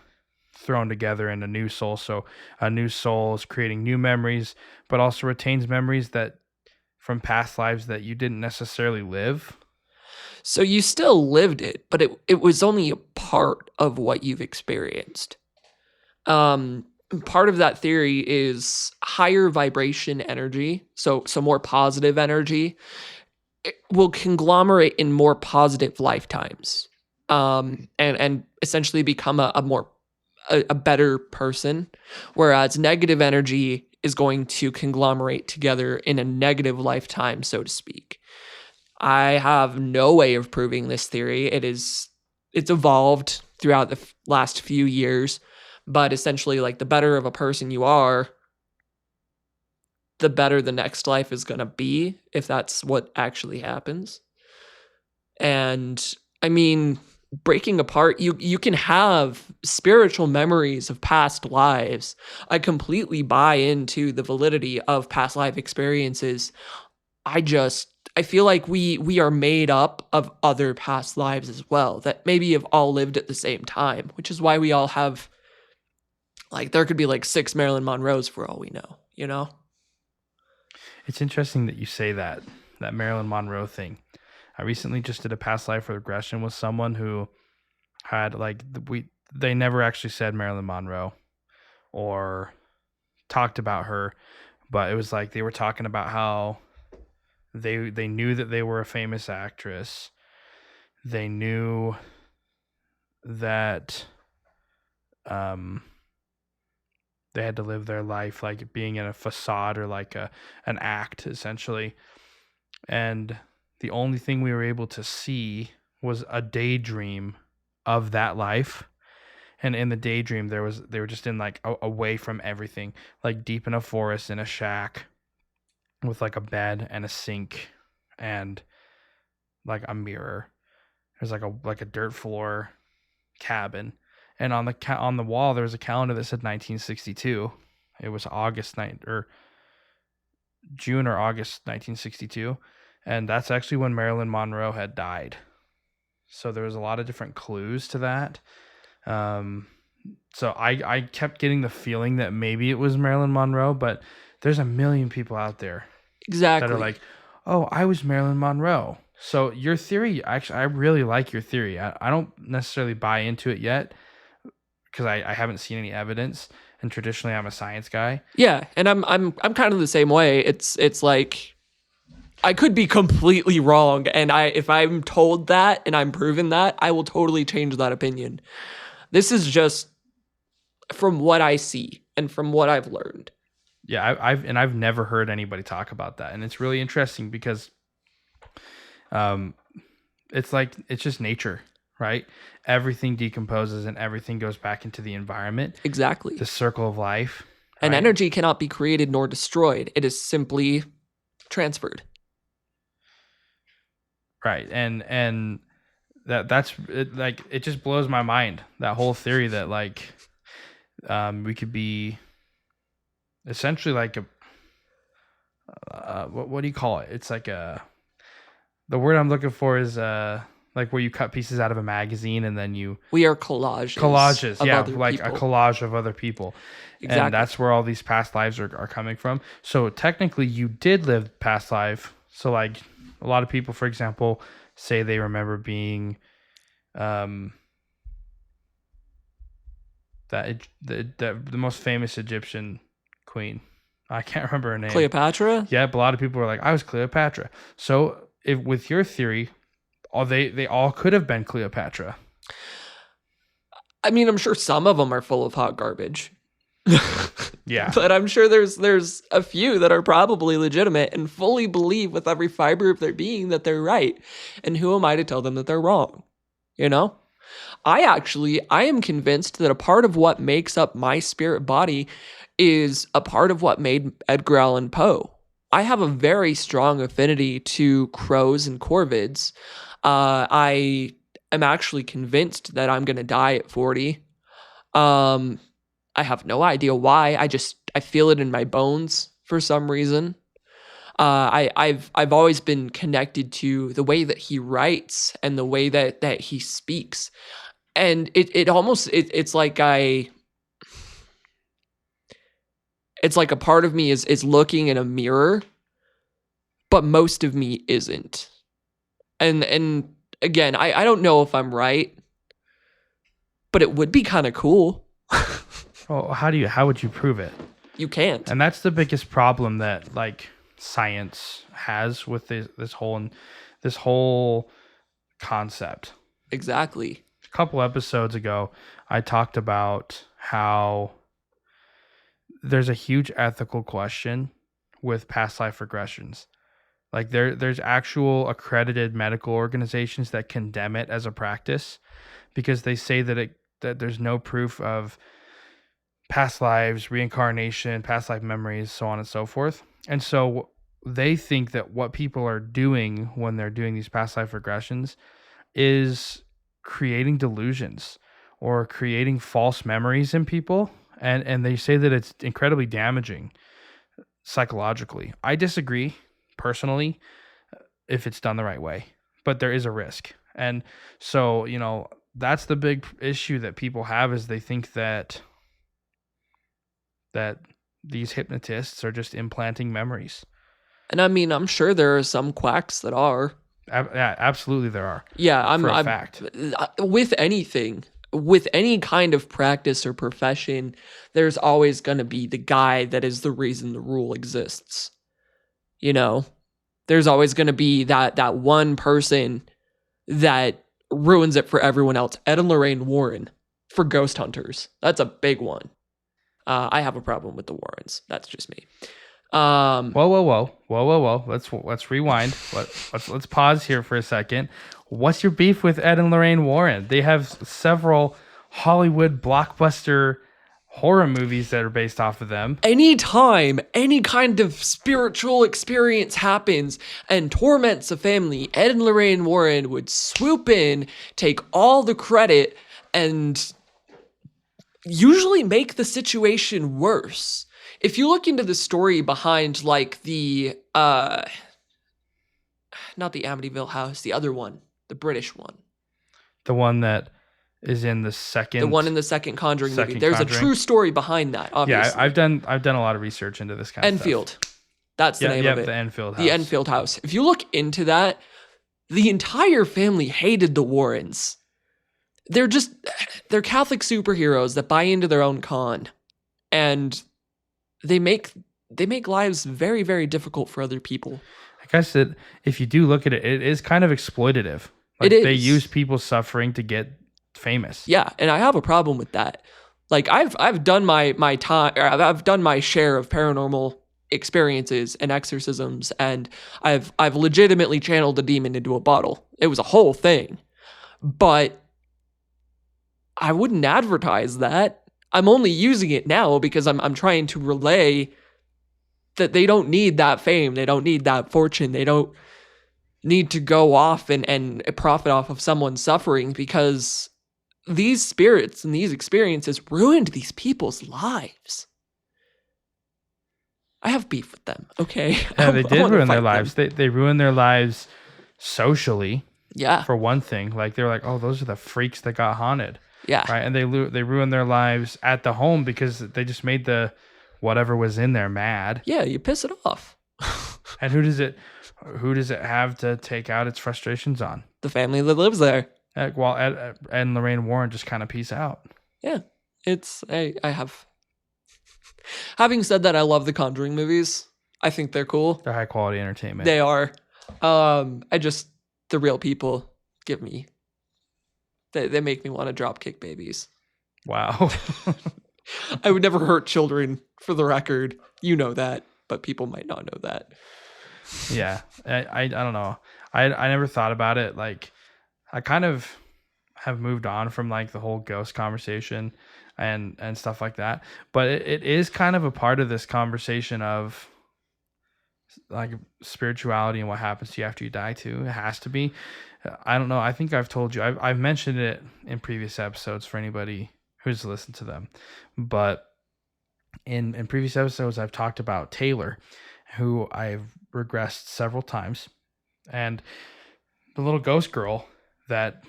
Speaker 1: thrown together in a new soul. So a new soul is creating new memories, but also retains memories that from past lives that you didn't necessarily live.
Speaker 2: So you still lived it, but it was only a part of what you've experienced. Part of that theory is higher vibration energy, so more positive energy. It will conglomerate in more positive lifetimes, and essentially become a better person, whereas negative energy is going to conglomerate together in a negative lifetime, so to speak. I have no way of proving this theory. It's evolved throughout the last few years, but essentially, like, the better of a person you are, the better the next life is going to be, if that's what actually happens. And I mean, breaking apart, you can have spiritual memories of past lives. I completely buy into the validity of past life experiences. I feel like we are made up of other past lives as well, that maybe have all lived at the same time, which is why we all have, like, there could be like 6 Marilyn Monroes for all we know, you know?
Speaker 1: It's interesting that you say that Marilyn Monroe thing. I recently just did a past life regression with someone who had they never actually said Marilyn Monroe or talked about her, but it was like they were talking about how they knew that they were a famous actress. They knew that they had to live their life like being in a facade, or like an act, essentially. And the only thing we were able to see was a daydream of that life. And in the daydream, they were just in like away from everything, like deep in a forest, in a shack with like a bed and a sink and like a mirror. There's like a dirt floor cabin. And on the wall, there was a calendar that said 1962. It was June or August 1962. And that's actually when Marilyn Monroe had died. So there was a lot of different clues to that. So I kept getting the feeling that maybe it was Marilyn Monroe, but there's a million people out there
Speaker 2: Exactly.
Speaker 1: that are like, oh, I was Marilyn Monroe. So your theory, actually, I really like your theory. I don't necessarily buy into it yet, because I haven't seen any evidence, and traditionally I'm a science guy.
Speaker 2: Yeah, and I'm kind of the same way. It's like, I could be completely wrong, and if I'm told that and I'm proven that, I will totally change that opinion. This is just from what I see and from what I've learned.
Speaker 1: Yeah, I've never heard anybody talk about that, and it's really interesting because it's just nature, right? Everything decomposes and everything goes back into the environment.
Speaker 2: Exactly.
Speaker 1: The circle of life.
Speaker 2: And
Speaker 1: right?
Speaker 2: energy cannot be created nor destroyed. It is simply transferred.
Speaker 1: Right. And that's it, like, it just blows my mind, that whole theory that like we could be essentially like what do you call it? It's like the word I'm looking for is like where you cut pieces out of a magazine and then
Speaker 2: we are collages.
Speaker 1: Yeah, like
Speaker 2: people.
Speaker 1: a collage of other people.
Speaker 2: Exactly.
Speaker 1: And that's where all these past lives are coming from. So technically you did live past life. So like a lot of people, for example, say they remember being the most famous Egyptian queen. I can't remember her name.
Speaker 2: Cleopatra?
Speaker 1: Yeah, but a lot of people are like, I was Cleopatra. So if with your theory, they all could have been Cleopatra.
Speaker 2: I mean, I'm sure some of them are full of hot garbage.
Speaker 1: Yeah.
Speaker 2: But I'm sure there's a few that are probably legitimate and fully believe with every fiber of their being that they're right. And who am I to tell them that they're wrong? You know? I am convinced that a part of what makes up my spirit body is a part of what made Edgar Allan Poe. I have a very strong affinity to crows and corvids. I am actually convinced that I'm going to die at 40. I have no idea why. I feel it in my bones for some reason. I've always been connected to the way that he writes and the way that he speaks, and it's like it's like a part of me is looking in a mirror, but most of me isn't. And again, I don't know if I'm right, but it would be kind of cool.
Speaker 1: Well, how would you prove it?
Speaker 2: You can't.
Speaker 1: And that's the biggest problem that like science has with this whole concept.
Speaker 2: Exactly.
Speaker 1: A couple episodes ago, I talked about how there's a huge ethical question with past life regressions. Like there's actual accredited medical organizations that condemn it as a practice because they say that there's no proof of past lives, reincarnation, past life memories, so on and so forth. And so they think that what people are doing when they're doing these past life regressions is creating delusions or creating false memories in people. And they say that it's incredibly damaging psychologically. I disagree personally if it's done the right way, but there is a risk. And so, that's the big issue that people have is they think that these hypnotists are just implanting memories.
Speaker 2: And I mean, I'm sure there are some quacks that are.
Speaker 1: Yeah, absolutely there are.
Speaker 2: Yeah, I'm
Speaker 1: fact.
Speaker 2: With anything, with any kind of practice or profession, there's always going to be the guy that is the reason the rule exists. There's always going to be that one person that ruins it for everyone else. Ed and Lorraine Warren for ghost hunters. That's a big one. I have a problem with the Warrens. That's just me.
Speaker 1: Whoa. Let's rewind. Let's pause here for a second. What's your beef with Ed and Lorraine Warren? They have several Hollywood blockbuster horror movies that are based off of them.
Speaker 2: Anytime any kind of spiritual experience happens and torments a family, Ed and Lorraine Warren would swoop in, take all the credit, and usually make the situation worse. If you look into the story behind like the not the Amityville house, the other one, the British one.
Speaker 1: The one that is in the second
Speaker 2: Conjuring movie. There's a true story behind that, obviously.
Speaker 1: Yeah, I've done a lot of research into this kind of
Speaker 2: Enfield.
Speaker 1: stuff.
Speaker 2: That's the name of it.
Speaker 1: The Enfield house.
Speaker 2: The Enfield house. If you look into that, the entire family hated the Warrens. They're Catholic superheroes that buy into their own con. And they make lives very, very difficult for other people.
Speaker 1: I guess that if you do look at it, it is kind of exploitative. Like,
Speaker 2: it is.
Speaker 1: They use people's suffering to get famous.
Speaker 2: Yeah, and I have a problem with that. Like I've done my time, or I've done my share of paranormal experiences and exorcisms, and I've legitimately channeled a demon into a bottle. It was a whole thing, but I wouldn't advertise that. I'm only using it now because I'm trying to relay that they don't need that fame. They don't need that fortune. They don't need to go off and profit off of someone's suffering, because these spirits and these experiences ruined these people's lives. I have beef with them, okay?
Speaker 1: Yeah, they did ruin their lives. They ruined their lives socially.
Speaker 2: Yeah.
Speaker 1: For one thing. Like, they were like, oh, those are the freaks that got haunted.
Speaker 2: Yeah.
Speaker 1: Right. And they ruined their lives at the home because they just made the whatever was in there mad.
Speaker 2: Yeah, you piss it off.
Speaker 1: And who does it have to take out its frustrations on?
Speaker 2: The family that lives there.
Speaker 1: While Ed and Lorraine Warren just kind of peace out.
Speaker 2: Yeah. I have. Having said that, I love the Conjuring movies. I think they're cool.
Speaker 1: They're high quality entertainment.
Speaker 2: They are. The real people give me. They make me want to drop kick babies.
Speaker 1: Wow.
Speaker 2: I would never hurt children, for the record. You know that, but people might not know that.
Speaker 1: Yeah. I don't know. I never thought about it. Like, I kind of have moved on from like the whole ghost conversation. and stuff like that. But it is kind of a part of this conversation of like spirituality and what happens to you after you die too. It has to be. I don't know. I think I've told you. I've mentioned it in previous episodes for anybody who's listened to them. But in previous episodes, I've talked about Taylor, who I've regressed several times, and the little ghost girl that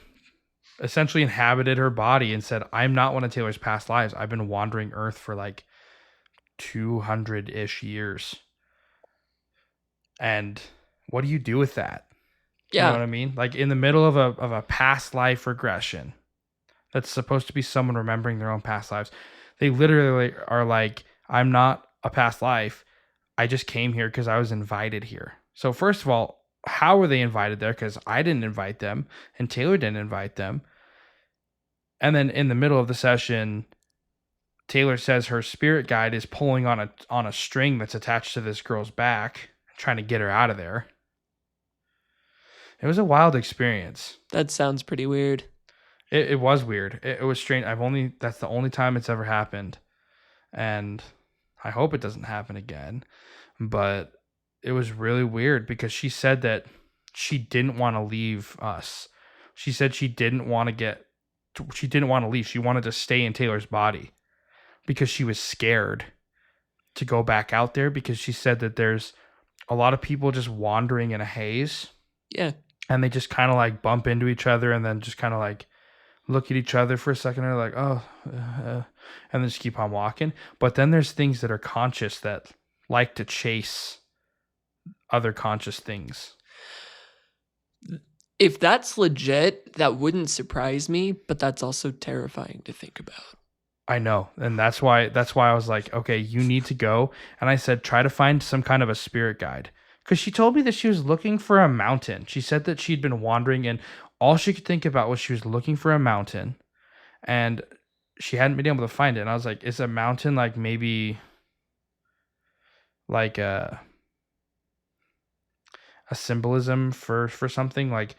Speaker 1: essentially inhabited her body and said, "I'm not one of Taylor's past lives. I've been wandering Earth for like 200-ish years." And what do you do with that? You know what I mean? Like in the middle of a past life regression that's supposed to be someone remembering their own past lives, they literally are like, "I'm not a past life. I just came here because I was invited here." So first of all, how were they invited there? Because I didn't invite them and Taylor didn't invite them. And then in the middle of the session, Taylor says her spirit guide is pulling on a string that's attached to this girl's back, trying to get her out of there. It was a wild experience.
Speaker 2: That sounds pretty weird.
Speaker 1: It was weird. It was strange. That's the only time it's ever happened. And I hope it doesn't happen again. But it was really weird because she said that she didn't want to leave us. She said she didn't want to leave. She wanted to stay in Taylor's body because she was scared to go back out there, because she said that there's a lot of people just wandering in a haze.
Speaker 2: Yeah.
Speaker 1: And they just kind of like bump into each other and then just kind of like look at each other for a second and they're like, "Oh," and then just keep on walking. But then there's things that are conscious that like to chase other conscious things.
Speaker 2: If that's legit, that wouldn't surprise me, but that's also terrifying to think about.
Speaker 1: I know. And that's why I was like, okay, you need to go. And I said, try to find some kind of a spirit guide. Because she told me that she was looking for a mountain. She said that she'd been wandering and all she could think about was she was looking for a mountain. And she hadn't been able to find it. And I was like, is a mountain like maybe like a symbolism for something? Like,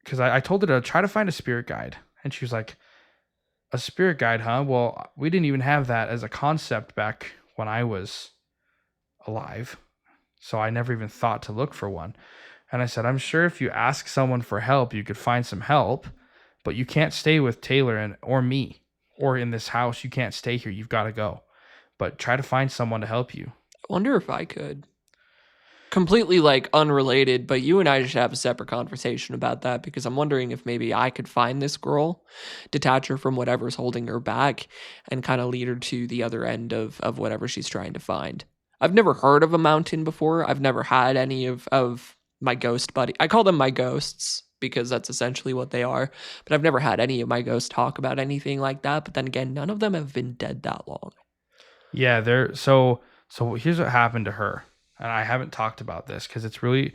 Speaker 1: because I told her to try to find a spirit guide. And she was like, "A spirit guide, huh? Well, we didn't even have that as a concept back when I was alive. So I never even thought to look for one." And I said, "I'm sure if you ask someone for help, you could find some help, but you can't stay with Taylor or me or in this house. You can't stay here. You've got to go. But try to find someone to help you."
Speaker 2: I wonder if I could. Completely like unrelated, but you and I should have a separate conversation about that, because I'm wondering if maybe I could find this girl, detach her from whatever's holding her back, and kind of lead her to the other end of whatever she's trying to find. I've never heard of a mountain before. I've never had any of my ghost buddy. I call them my ghosts because that's essentially what they are. But I've never had any of my ghosts talk about anything like that. But then again, none of them have been dead that long.
Speaker 1: Yeah, so here's what happened to her. And I haven't talked about this because it's really,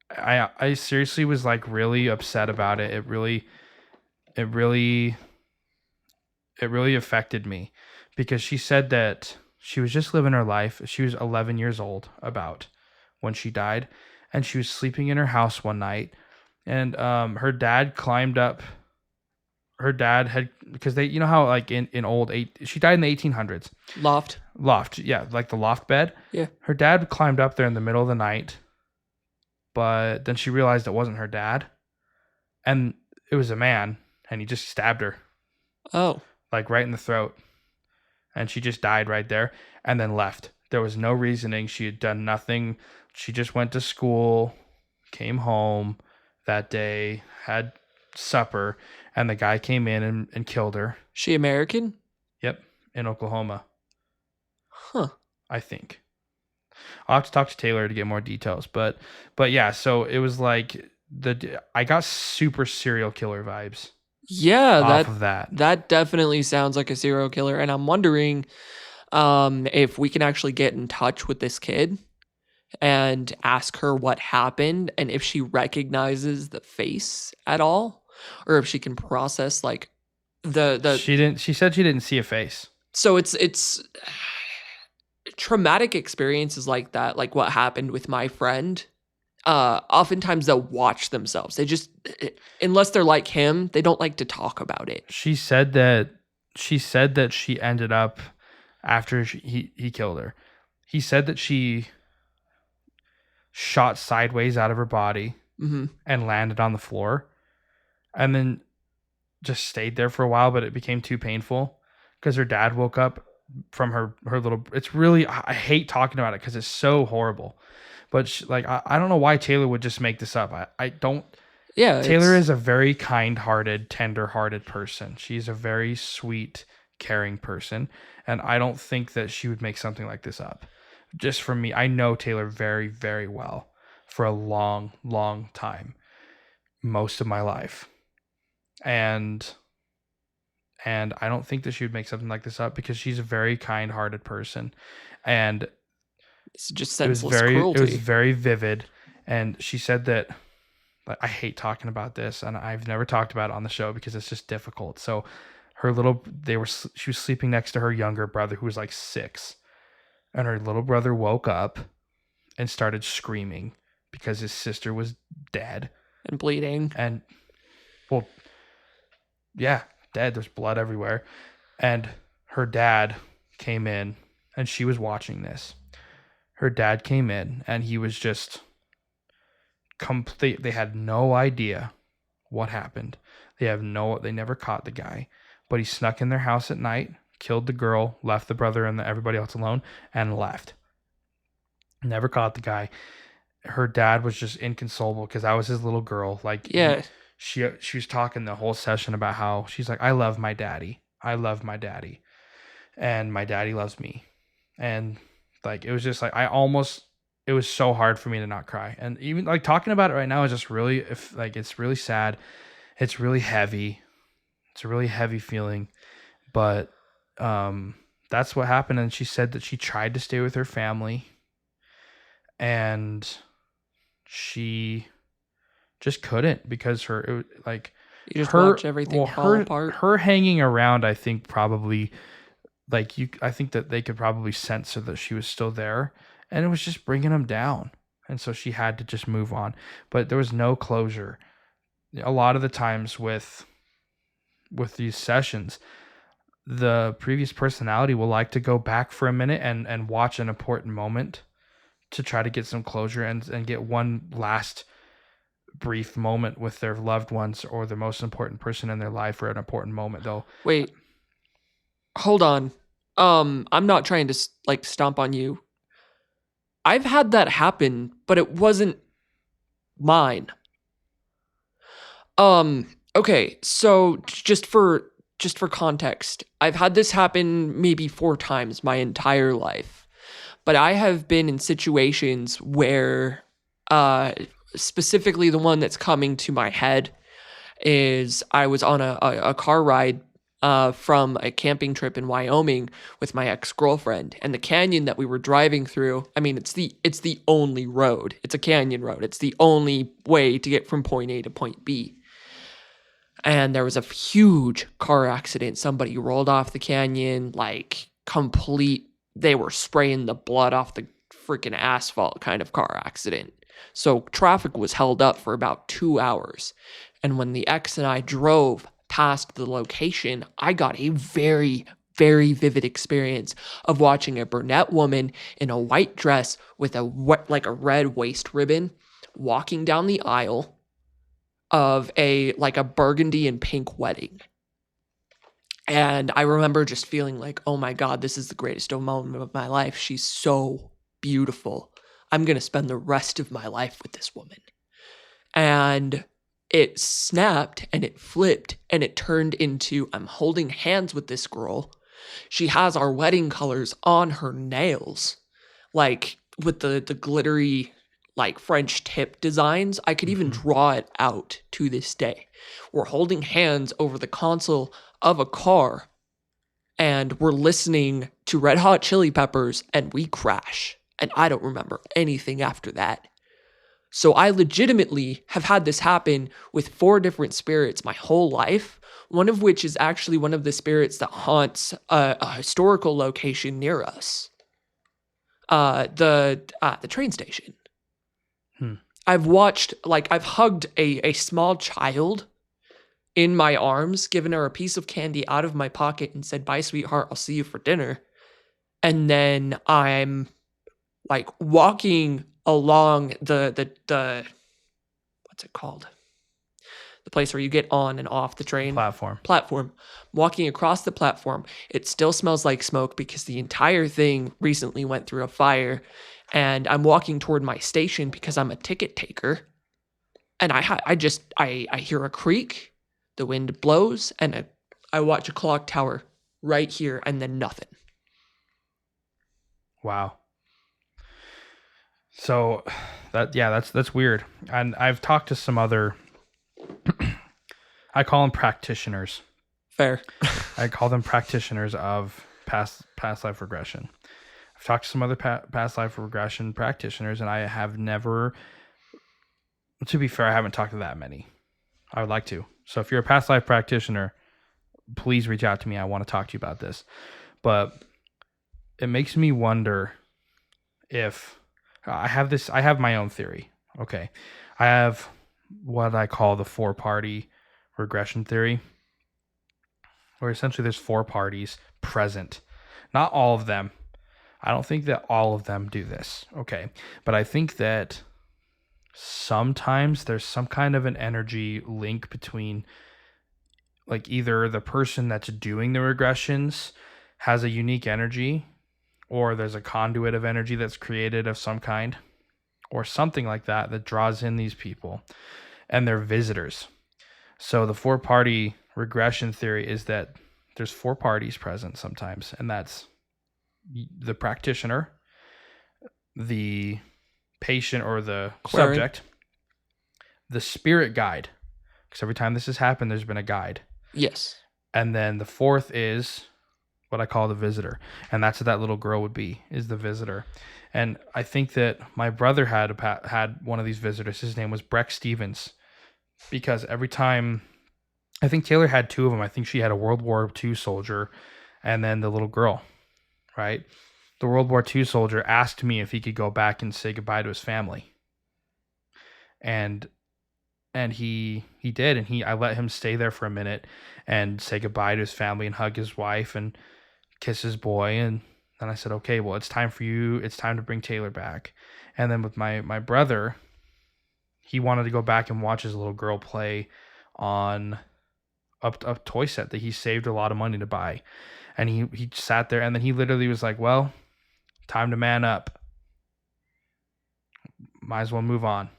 Speaker 1: I seriously was like really upset about it. It really affected me, because she said that she was just living her life. She was 11 years old about when she died, and she was sleeping in her house one night, and her dad climbed up. Her dad had, because they, you know how like in she died in the 1800s. Loft, yeah, like the loft bed.
Speaker 2: Yeah.
Speaker 1: Her dad climbed up there in the middle of the night, but then she realized it wasn't her dad, and it was a man, and he just stabbed her.
Speaker 2: Oh.
Speaker 1: Like right in the throat, and she just died right there, and then left. There was no reasoning. She had done nothing. She just went to school, came home that day, had supper, and the guy came in and killed her.
Speaker 2: She American?
Speaker 1: Yep, in Oklahoma.
Speaker 2: Huh.
Speaker 1: I think. I'll have to talk to Taylor to get more details, but yeah, so it was like I got super serial killer vibes.
Speaker 2: Yeah,
Speaker 1: off of that.
Speaker 2: That definitely sounds like a serial killer, and I'm wondering if we can actually get in touch with this kid and ask her what happened, and if she recognizes the face at all, or if she can process like the
Speaker 1: She said she didn't see a face.
Speaker 2: So it's traumatic experiences like that, like what happened with my friend. Oftentimes they'll watch themselves. They just, unless they're like him, they don't like to talk about it.
Speaker 1: She said that she said that she ended up after he killed her. He said that she shot sideways out of her body and landed on the floor, and then just stayed there for a while, but it became too painful because her dad woke up from her little. It's really, I hate talking about it because it's so horrible. But I don't know why Taylor would just make this up. I don't.
Speaker 2: Yeah,
Speaker 1: Taylor is a very kind-hearted, tender-hearted person. She's a very sweet, caring person, and I don't think that she would make something like this up. Just for me, I know Taylor very, very well for a long, long time, most of my life, and I don't think that she would make something like this up because she's a very kind-hearted person, and
Speaker 2: it's just senseless cruelty.
Speaker 1: It was very vivid, and she said that. I hate talking about this, and I've never talked about it on the show because it's just difficult. So she was sleeping next to her younger brother who was like 6, and her little brother woke up and started screaming because his sister was dead
Speaker 2: and bleeding.
Speaker 1: And well, yeah, dead. There's blood everywhere. And her dad came in, and she was watching this. Her dad came in, and he was just complete. They had no idea what happened. They never caught the guy, but he snuck in their house at night, killed the girl, left the brother and everybody else alone, and left. Never caught the guy. Her dad was just inconsolable because that was his little girl. Like,
Speaker 2: yeah,
Speaker 1: she was talking the whole session about how she's like, I love my daddy. I love my daddy, and my daddy loves me. And like, it was just like, it was so hard for me to not cry. And even like talking about it right now is just really, it's really sad. It's really heavy. It's a really heavy feeling, but that's what happened. And she said that she tried to stay with her family, and she just couldn't because
Speaker 2: you just watch everything fall apart.
Speaker 1: Her hanging around, I think probably I think that they could probably sense that she was still there. And it was just bringing them down. And so she had to just move on. But there was no closure. A lot of the times with these sessions, the previous personality will like to go back for a minute and watch an important moment to try to get some closure and get one last brief moment with their loved ones or the most important person in their life or an important moment, though.
Speaker 2: Wait. Hold on. I'm not trying to stomp on you. I've had that happen, but it wasn't mine. Okay, so just for context, I've had this happen maybe 4 times my entire life. But I have been in situations where specifically the one that's coming to my head is I was on a car ride from a camping trip in Wyoming with my ex-girlfriend, and the canyon that we were driving through, I mean, it's the only road. It's a canyon road. It's the only way to get from point A to point B. And there was a huge car accident. Somebody rolled off the canyon, they were spraying the blood off the freaking asphalt kind of car accident. So traffic was held up for about 2 hours. And when the ex and I drove past the location, I got a very, very vivid experience of watching a brunette woman in a white dress with a red waist ribbon walking down the aisle of a burgundy and pink wedding. And I remember just feeling like, oh my God, this is the greatest moment of my life. She's so beautiful. I'm going to spend the rest of my life with this woman. And it snapped and it flipped and it turned into, I'm holding hands with this girl. She has our wedding colors on her nails, with the glittery, French tip designs. I could even draw it out to this day. We're holding hands over the console of a car and we're listening to Red Hot Chili Peppers and we crash. And I don't remember anything after that. So I legitimately have had this happen with 4 different spirits my whole life, one of which is actually one of the spirits that haunts a historical location near us. The train station. I've watched, I've hugged a small child in my arms, giving her a piece of candy out of my pocket and said, "Bye, sweetheart, I'll see you for dinner." And then I'm like walking along the what's it called? The place where you get on and off the train. Platform. Walking across the platform. It still smells like smoke because the entire thing recently went through a fire. And I'm walking toward my station because I'm a ticket taker. And I hear a creak, the wind blows, and I watch a clock tower right here, and then nothing.
Speaker 1: Wow. So that's weird. And I've talked to some other I call them practitioners.
Speaker 2: Fair.
Speaker 1: I call them practitioners of past life regression. I've talked to some other past life regression practitioners, and I have never, to be fair, I haven't talked to that many. I would like to. So if you're a past life practitioner, please reach out to me. I want to talk to you about this. But it makes me wonder if I have my own theory. Okay. I have what I call the 4-party regression theory, where essentially there's 4 parties present. Not all of them. I don't think that all of them do this. Okay. But I think that sometimes there's some kind of an energy link between, like, either the person that's doing the regressions has a unique energy, or there's a conduit of energy that's created of some kind, or something like that that draws in these people, and they're visitors. So the 4-party regression theory is that there's 4 parties present sometimes, and that's the practitioner, the patient or the subject, the spirit guide, because every time this has happened, there's been a guide.
Speaker 2: Yes.
Speaker 1: And then the 4th is what I call the visitor, and that's what that little girl would be, is the visitor. And I think that my brother had one of these visitors. His name was Breck Stevens, because every time, I think Taylor had 2 of them. I think she had a World War II soldier and then the little girl, right? The World War II soldier asked me if he could go back and say goodbye to his family. And he did, and I let him stay there for a minute and say goodbye to his family and hug his wife and kiss his boy. And then I said, okay, well, it's time to bring Taylor back. And then with my brother, he wanted to go back and watch his little girl play on a toy set that he saved a lot of money to buy. And he sat there, and then he literally was like, well, time to man up. Might as well move on.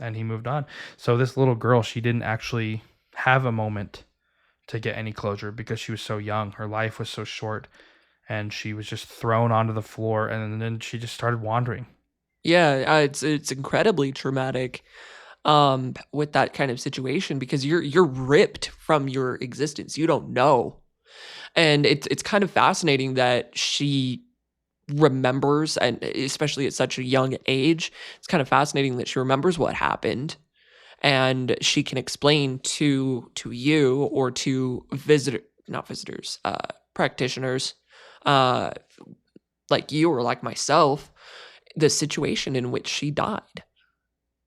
Speaker 1: And he moved on. So this little girl, she didn't actually have a moment to get any closure because she was so young. Her life was so short, and she was just thrown onto the floor, and then she just started wandering.
Speaker 2: Yeah, it's incredibly traumatic with that kind of situation, because you're ripped from your existence. You don't know. And it's kind of fascinating that she remembers, and especially at such a young age, it's kind of fascinating that she remembers what happened, and she can explain to you or to practitioners, like you or like myself, the situation in which she died.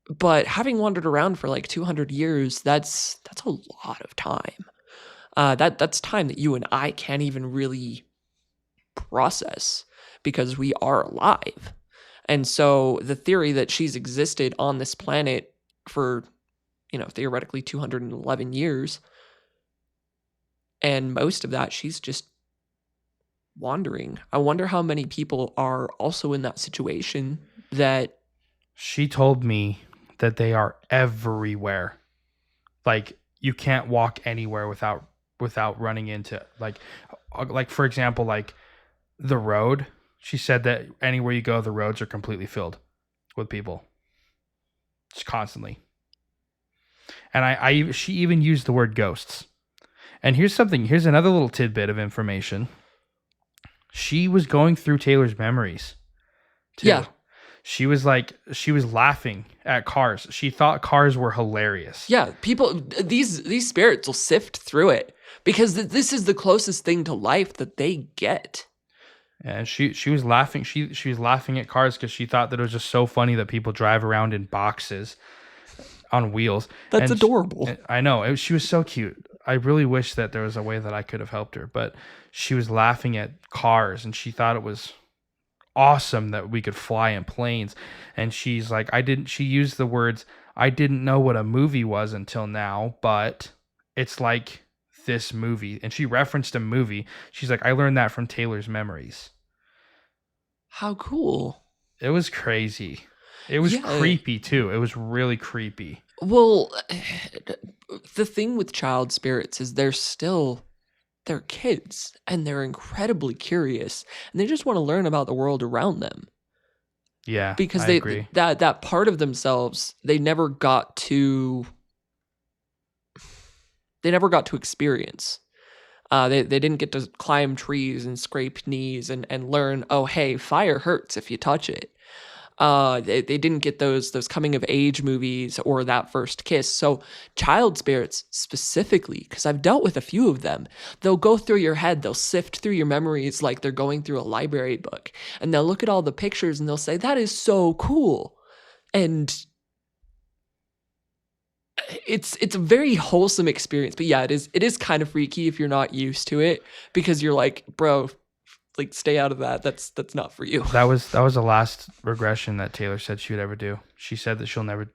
Speaker 2: But having wandered around for like 200 years, that's a lot of time. That's time that you and I can't even really process, because we are alive. And so the theory that she's existed on this planet for, theoretically 211 years, and most of that she's just wandering. I wonder how many people are also in that situation. That
Speaker 1: she told me that they are everywhere. Like, you can't walk anywhere without running into, like for example, like the road. She said that anywhere you go, the roads are completely filled with people, just constantly. And she even used the word ghosts. And here's another little tidbit of information. She was going through Taylor's memories too.
Speaker 2: Yeah.
Speaker 1: She was laughing at cars. She thought cars were hilarious.
Speaker 2: Yeah, people, these spirits will sift through it, because this is the closest thing to life that they get.
Speaker 1: And she was laughing. She was laughing at cars because she thought that it was just so funny that people drive around in boxes. on wheels.
Speaker 2: That's
Speaker 1: And
Speaker 2: adorable.
Speaker 1: I know, she was so cute. I really wish that there was a way that I could have helped her, but she was laughing at cars and she thought it was awesome that we could fly in planes. And she's like, she used the words, I didn't know what a movie was until now, but it's like this movie. And she referenced a movie. She's like, I learned that from Taylor's memories.
Speaker 2: How cool.
Speaker 1: It was crazy. It was creepy too. It was really creepy.
Speaker 2: Well, the thing with child spirits is they're kids and they're incredibly curious and they just want to learn about the world around them.
Speaker 1: Yeah,
Speaker 2: because
Speaker 1: I agree.
Speaker 2: that part of themselves they never got to experience. They didn't get to climb trees and scrape knees and learn, oh hey, fire hurts if you touch it. They didn't get those coming of age movies or that first kiss. So child spirits specifically, because I've dealt with a few of them, they'll go through your head, they'll sift through your memories like they're going through a library book, and they'll look at all the pictures and they'll say, that is so cool. And it's a very wholesome experience. But yeah, it is kind of freaky if you're not used to it, because you're like, bro, like, stay out of that. That's not for you.
Speaker 1: That was the last regression that Taylor said she would ever do. She said that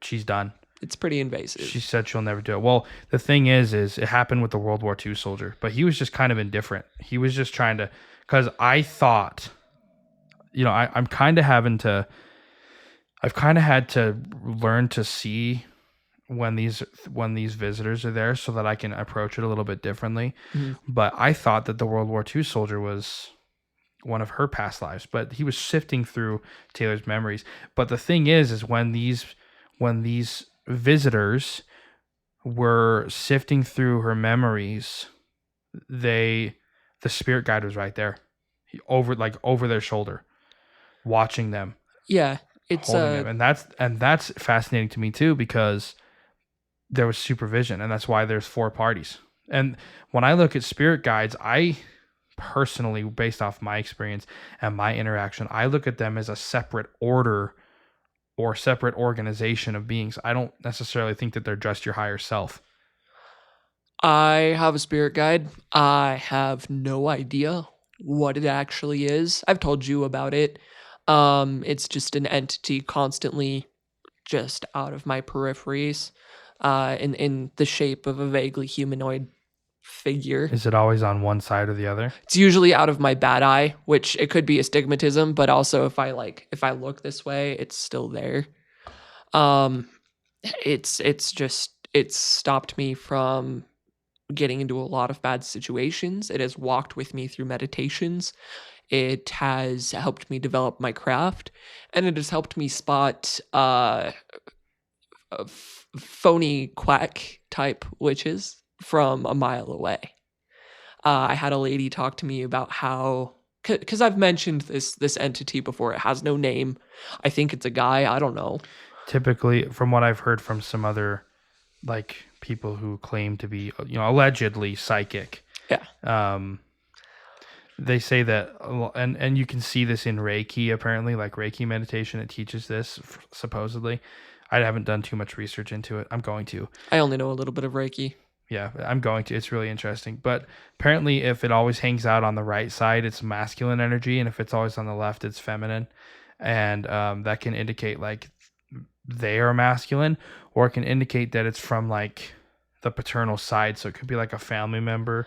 Speaker 1: she's done.
Speaker 2: It's pretty invasive.
Speaker 1: She said she'll never do it. Well, the thing is it happened with the World War II soldier, but he was just kind of indifferent. He was just trying to, because I thought, I've kind of had to learn to see when these visitors are there so that I can approach it a little bit differently.
Speaker 2: Mm-hmm.
Speaker 1: But I thought that the World War II soldier was one of her past lives, but he was sifting through Taylor's memories. But the thing is when these visitors were sifting through her memories, the spirit guide was right there, over their shoulder, watching them.
Speaker 2: Yeah, it's
Speaker 1: holding them. And that's fascinating to me too, because there was supervision, and that's why there's 4 parties. And when I look at spirit guides, I personally, based off my experience and my interaction, I look at them as a separate order or separate organization of beings. I don't necessarily think that they're just your higher self.
Speaker 2: I have a spirit guide. I have no idea what it actually is. I've told you about it. It's just an entity constantly just out of my peripheries, in the shape of a vaguely humanoid figure.
Speaker 1: Is it always on one side or the other?
Speaker 2: It's usually out of my bad eye, which it could be astigmatism, but also if I look this way, it's still there. It's stopped me from getting into a lot of bad situations. It has walked with me through meditations. It has helped me develop my craft, and it has helped me spot phony quack type witches from a mile away. I had a lady talk to me about how, because I've mentioned this entity before. It has no name. I think it's a guy. I don't know.
Speaker 1: Typically, from what I've heard from some other people who claim to be allegedly psychic, they say that, and you can see this in Reiki. Apparently, Reiki meditation, it teaches this supposedly. I haven't done too much research into it. I'm going to.
Speaker 2: I only know a little bit of Reiki.
Speaker 1: Yeah, I'm going to. It's really interesting. But apparently, if it always hangs out on the right side, it's masculine energy. And if it's always on the left, it's feminine. And that can indicate they are masculine, or it can indicate that it's from the paternal side. So it could be a family member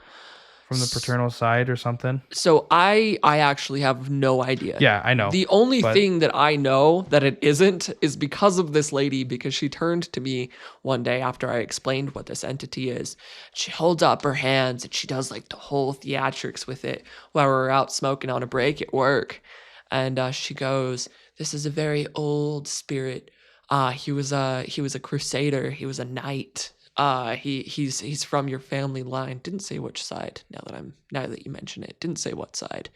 Speaker 1: from the paternal side or something.
Speaker 2: So I actually have no idea.
Speaker 1: Yeah, I know.
Speaker 2: The only thing that I know that it isn't is because of this lady, because she turned to me one day after I explained what this entity is. She holds up her hands and she does the whole theatrics with it while we're out smoking on a break at work. And she goes, "This is a very old spirit. He was a crusader. He was a knight. He's from your family line." Didn't say which side. Now that you mention it, didn't say what side.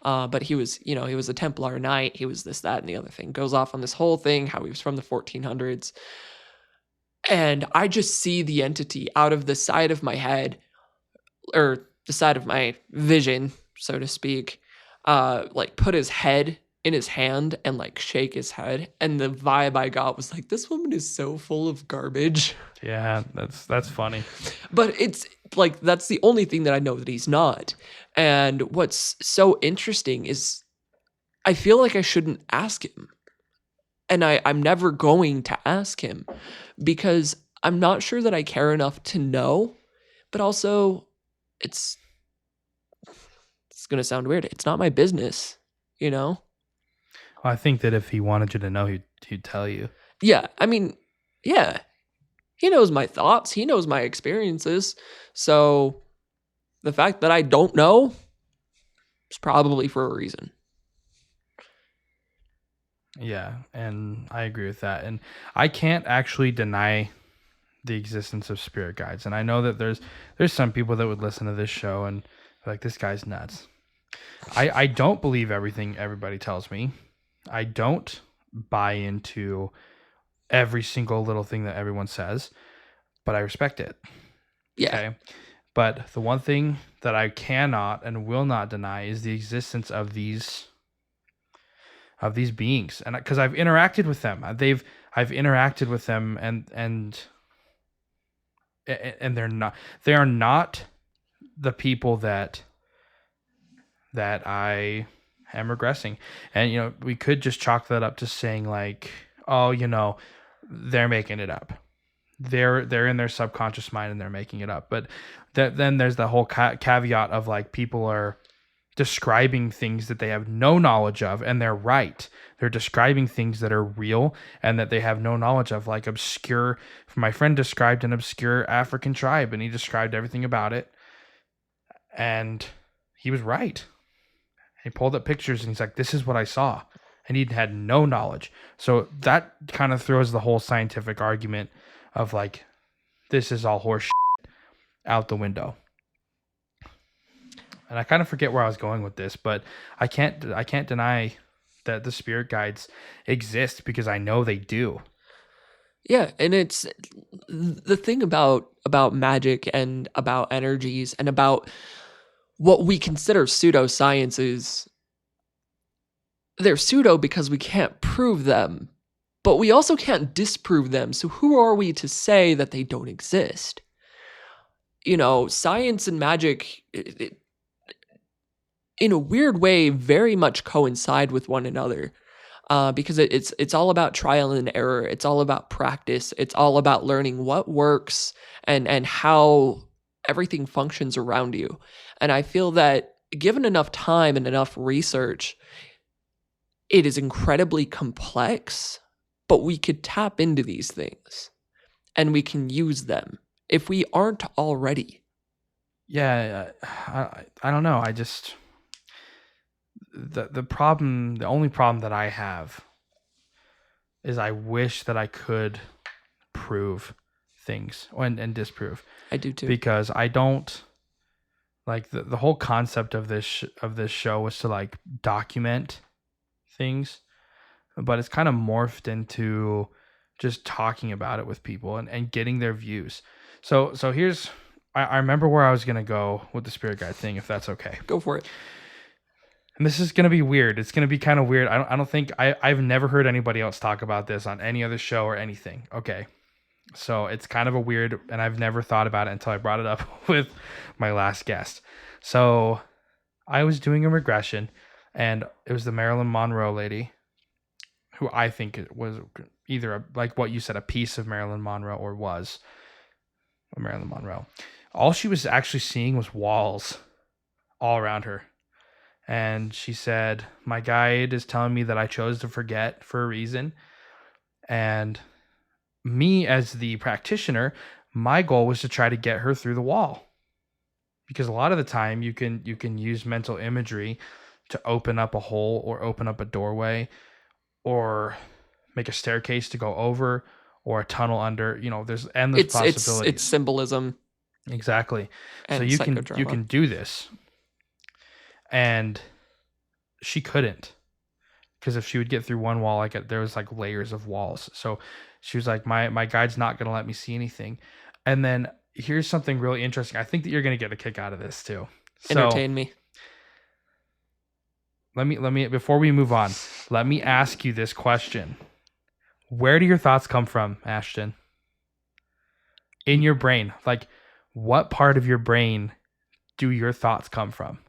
Speaker 2: But he was, he was a Templar knight. He was this, that, and the other thing. Goes off on this whole thing, how he was from the 1400s. And I just see the entity out of the side of my head, or the side of my vision, so to speak, put his head in his hand and like shake his head. And the vibe I got was like, this woman is so full of garbage.
Speaker 1: Yeah, that's funny.
Speaker 2: But it's like, that's the only thing that I know that he's not. And what's so interesting is I feel like I shouldn't ask him. And I'm never going to ask him because I'm not sure that I care enough to know. But also, it's going to sound weird. It's not my business, you know?
Speaker 1: Well, I think that if he wanted you to know, he'd tell you.
Speaker 2: Yeah. I mean, yeah. He knows my thoughts. He knows my experiences. So the fact that I don't know is probably for a reason.
Speaker 1: Yeah, and I agree with that. And I can't actually deny the existence of spirit guides. And I know that there's some people that would listen to this show and be like, this guy's nuts. I don't believe everything everybody tells me. I don't buy into every single little thing that everyone says, but I respect it.
Speaker 2: Yeah.
Speaker 1: Okay. But the one thing that I cannot and will not deny is the existence of these beings, and because I've interacted with them, I've interacted with them, and they are not the people that I am regressing. And we could just chalk that up to saying like, oh, they're making it up. They're in their subconscious mind and they're making it up. But then there's the whole caveat of like, people are describing things that they have no knowledge of, and they're right. They're describing things that are real and that they have no knowledge of, like obscure. My friend described an obscure African tribe, and he described everything about it, and he was right. He pulled up pictures and he's like, this is what I saw, and he had no knowledge. So that kind of throws the whole scientific argument of like, this is all horse shit out the window. And I kind of forget where I was going with this, but I can't deny that the spirit guides exist, because I know they do.
Speaker 2: Yeah, and it's the thing about magic and about energies and about what we consider pseudoscience is they're pseudo because we can't prove them, but we also can't disprove them. So who are we to say that they don't exist? Science and magic, in a weird way, very much coincide with one another, because it's all about trial and error. It's all about practice. It's all about learning what works and how everything functions around you. And I feel that given enough time and enough research, it is incredibly complex, but we could tap into these things and we can use them if we aren't already.
Speaker 1: Yeah, I don't know. I just... the only problem that I have is I wish that I could prove things and disprove.
Speaker 2: I do too.
Speaker 1: Because I don't like the whole concept of this show was to like document things, but it's kind of morphed into just talking about it with people and getting their views. So here's, I remember where I was going to go with the spirit guide thing, if that's okay.
Speaker 2: Go for it.
Speaker 1: And this is going to be weird. It's going to be kind of weird. I don't think I've never heard anybody else talk about this on any other show or anything. Okay. So it's kind of a weird, and I've never thought about it until I brought it up with my last guest. So I was doing a regression, and it was the Marilyn Monroe lady, who I think it was either like what you said, a piece of Marilyn Monroe, or was a Marilyn Monroe. All she was actually seeing was walls all around her. And she said, my guide is telling me that I chose to forget for a reason. And me as the practitioner, my goal was to try to get her through the wall. Because a lot of the time you can use mental imagery to open up a hole or open up a doorway or make a staircase to go over or a tunnel under. There's endless possibilities.
Speaker 2: It's symbolism.
Speaker 1: Exactly.
Speaker 2: And
Speaker 1: so you can do this. And she couldn't, because if she would get through one wall, there was like layers of walls. So she was like, my guide's not going to let me see anything. And then here's something really interesting. I think that you're going to get a kick out of this too.
Speaker 2: Entertain me.
Speaker 1: let me before we move on, let me ask you this question. Where do your thoughts come from, Ashton? In your brain. Like, what part of your brain do your thoughts come from?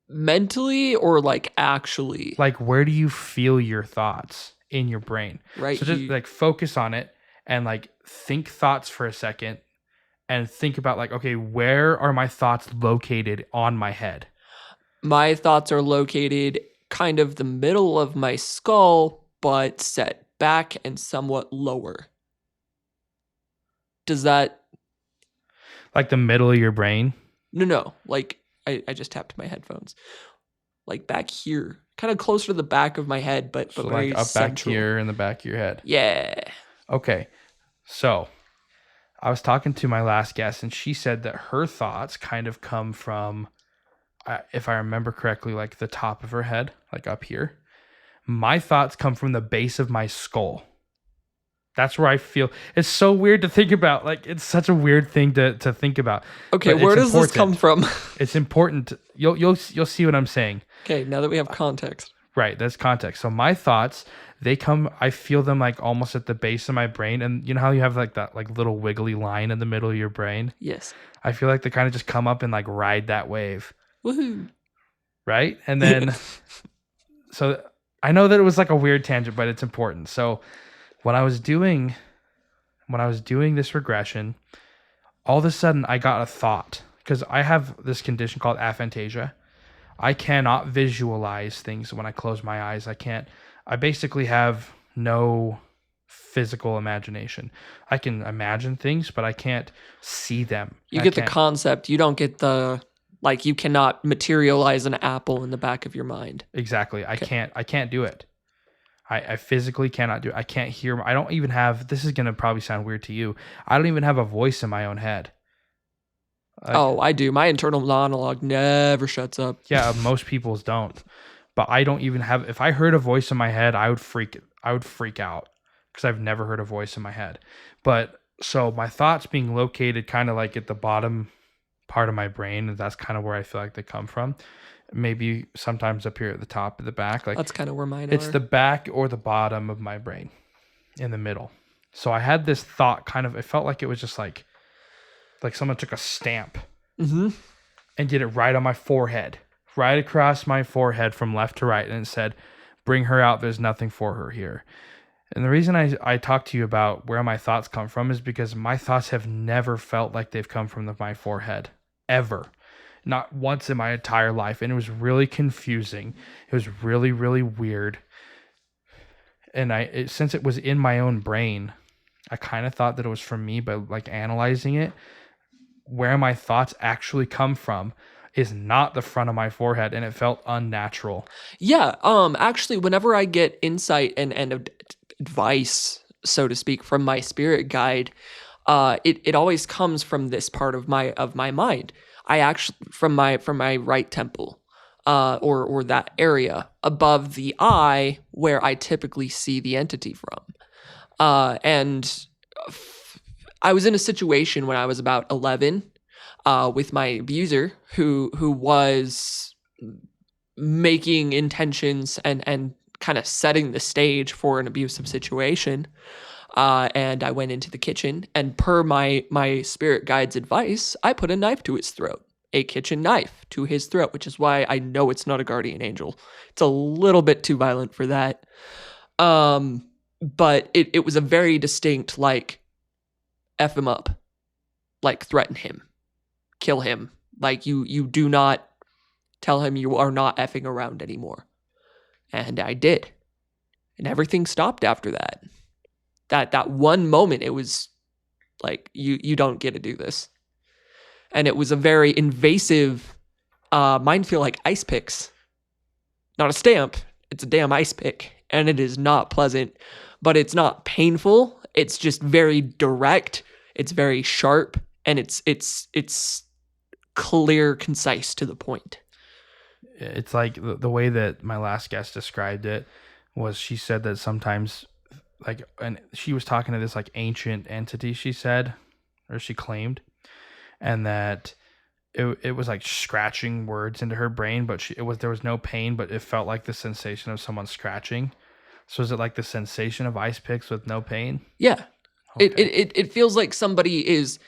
Speaker 2: Mentally or like actually?
Speaker 1: Like, where do you feel your thoughts in your brain?
Speaker 2: Right.
Speaker 1: So just like focus on it and like think thoughts for a second and think about like, okay, where are my thoughts located on my head?
Speaker 2: My thoughts are located kind of the middle of my skull, but set back and somewhat lower. Does that...
Speaker 1: Like the middle of your brain?
Speaker 2: No. Like, I just tapped my headphones. Like back here. Kind of closer to the back of my head, but
Speaker 1: So
Speaker 2: very
Speaker 1: like up
Speaker 2: central.
Speaker 1: back here in the back of your head.
Speaker 2: Yeah.
Speaker 1: Okay. So I was talking to my last guest and she said that her thoughts kind of come from, if I remember correctly, like the top of her head, like up here. My thoughts come from the base of my skull. That's where I feel. It's so weird to think about. Like, it's such a weird thing to think about.
Speaker 2: Okay, where does this come from?
Speaker 1: It's important. You'll see what I'm saying.
Speaker 2: Okay, now that we have context.
Speaker 1: Right, that's context. So my thoughts, I feel them like almost at the base of my brain. And you know how you have like that like little wiggly line in the middle of your brain?
Speaker 2: Yes.
Speaker 1: I feel like they kind of just come up and like ride that wave.
Speaker 2: Woohoo.
Speaker 1: Right? And then, so I know that it was like a weird tangent, but it's important. So when I was doing this regression, all of a sudden I got a thought because I have this condition called aphantasia. I cannot visualize things when I close my eyes. I basically have no physical imagination. I can imagine things, but I can't see them.
Speaker 2: You get the concept. You don't get the, like, you cannot materialize an apple in the back of your mind.
Speaker 1: Exactly. I can't do it. I physically cannot do it. I can't hear. I don't even have, this is going to probably sound weird to you. I don't even have a voice in my own head.
Speaker 2: I do. My internal monologue never shuts up.
Speaker 1: Yeah, most people's don't. But I don't even have, if I heard a voice in my head, I would freak out because I've never heard a voice in my head. But so my thoughts being located kind of like at the bottom part of my brain, and that's kind of where I feel like they come from. Maybe sometimes up here at the top of the back. Like,
Speaker 2: that's kind of where mine
Speaker 1: it's the back or the bottom of my brain in the middle. So I had this thought kind of, it felt like it was just like someone took a stamp and did it right on my forehead, right across my forehead from left to right. And it said, bring her out. There's nothing for her here. And the reason I talk to you about where my thoughts come from is because my thoughts have never felt like they've come from my forehead, ever. Not once in my entire life. And it was really confusing. It was really, really weird. And since it was in my own brain, I kind of thought that it was from me, but like analyzing it, where my thoughts actually come from is not the front of my forehead, and it felt unnatural.
Speaker 2: Yeah, actually, whenever I get insight and advice, so to speak, from my spirit guide, it always comes from this part of my mind. I actually, from my right temple, or that area above the eye where I typically see the entity from. And I was in a situation when I was about 11, with my abuser who was making intentions and kind of setting the stage for an abusive situation. And I went into the kitchen, and per my spirit guide's advice, I put a knife to his throat, a kitchen knife to his throat, which is why I know it's not a guardian angel. It's a little bit too violent for that. But it was a very distinct, like, F him up, like, threaten him, kill him. Like, you do not tell him you are not effing around anymore. And I did. And everything stopped after that. That one moment, it was like, you don't get to do this. And it was a very invasive, mine feel like ice picks. Not a stamp, it's a damn ice pick. And it is not pleasant, but it's not painful. It's just very direct. It's very sharp, and it's clear, concise, to the point.
Speaker 1: It's like the way that my last guest described it was, she said that sometimes, like, and she was talking to this like ancient entity, she said, or she claimed, and that it was like scratching words into her brain, but there was no pain, but it felt like the sensation of someone scratching. So is it like the sensation of ice picks with no pain?
Speaker 2: Yeah.
Speaker 1: Okay.
Speaker 2: It feels like somebody is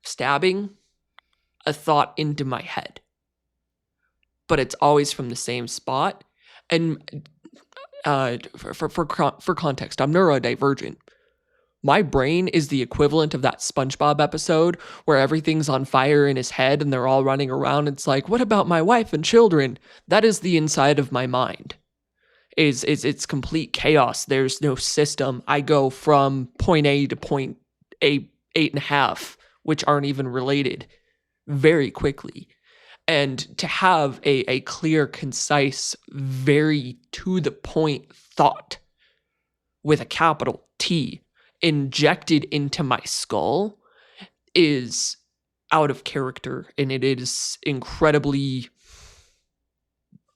Speaker 2: stabbing a thought into my head, but it's always from the same spot. And for context, I'm neurodivergent. My brain is the equivalent of that SpongeBob episode where everything's on fire in his head and they're all running around. It's like, what about my wife and children? That is the inside of my mind. It's complete chaos. There's no system. I go from point A to point A 8.5, which aren't even related, very quickly. And to have a clear, concise, very to the point thought with a capital T injected into my skull is out of character, and it is incredibly,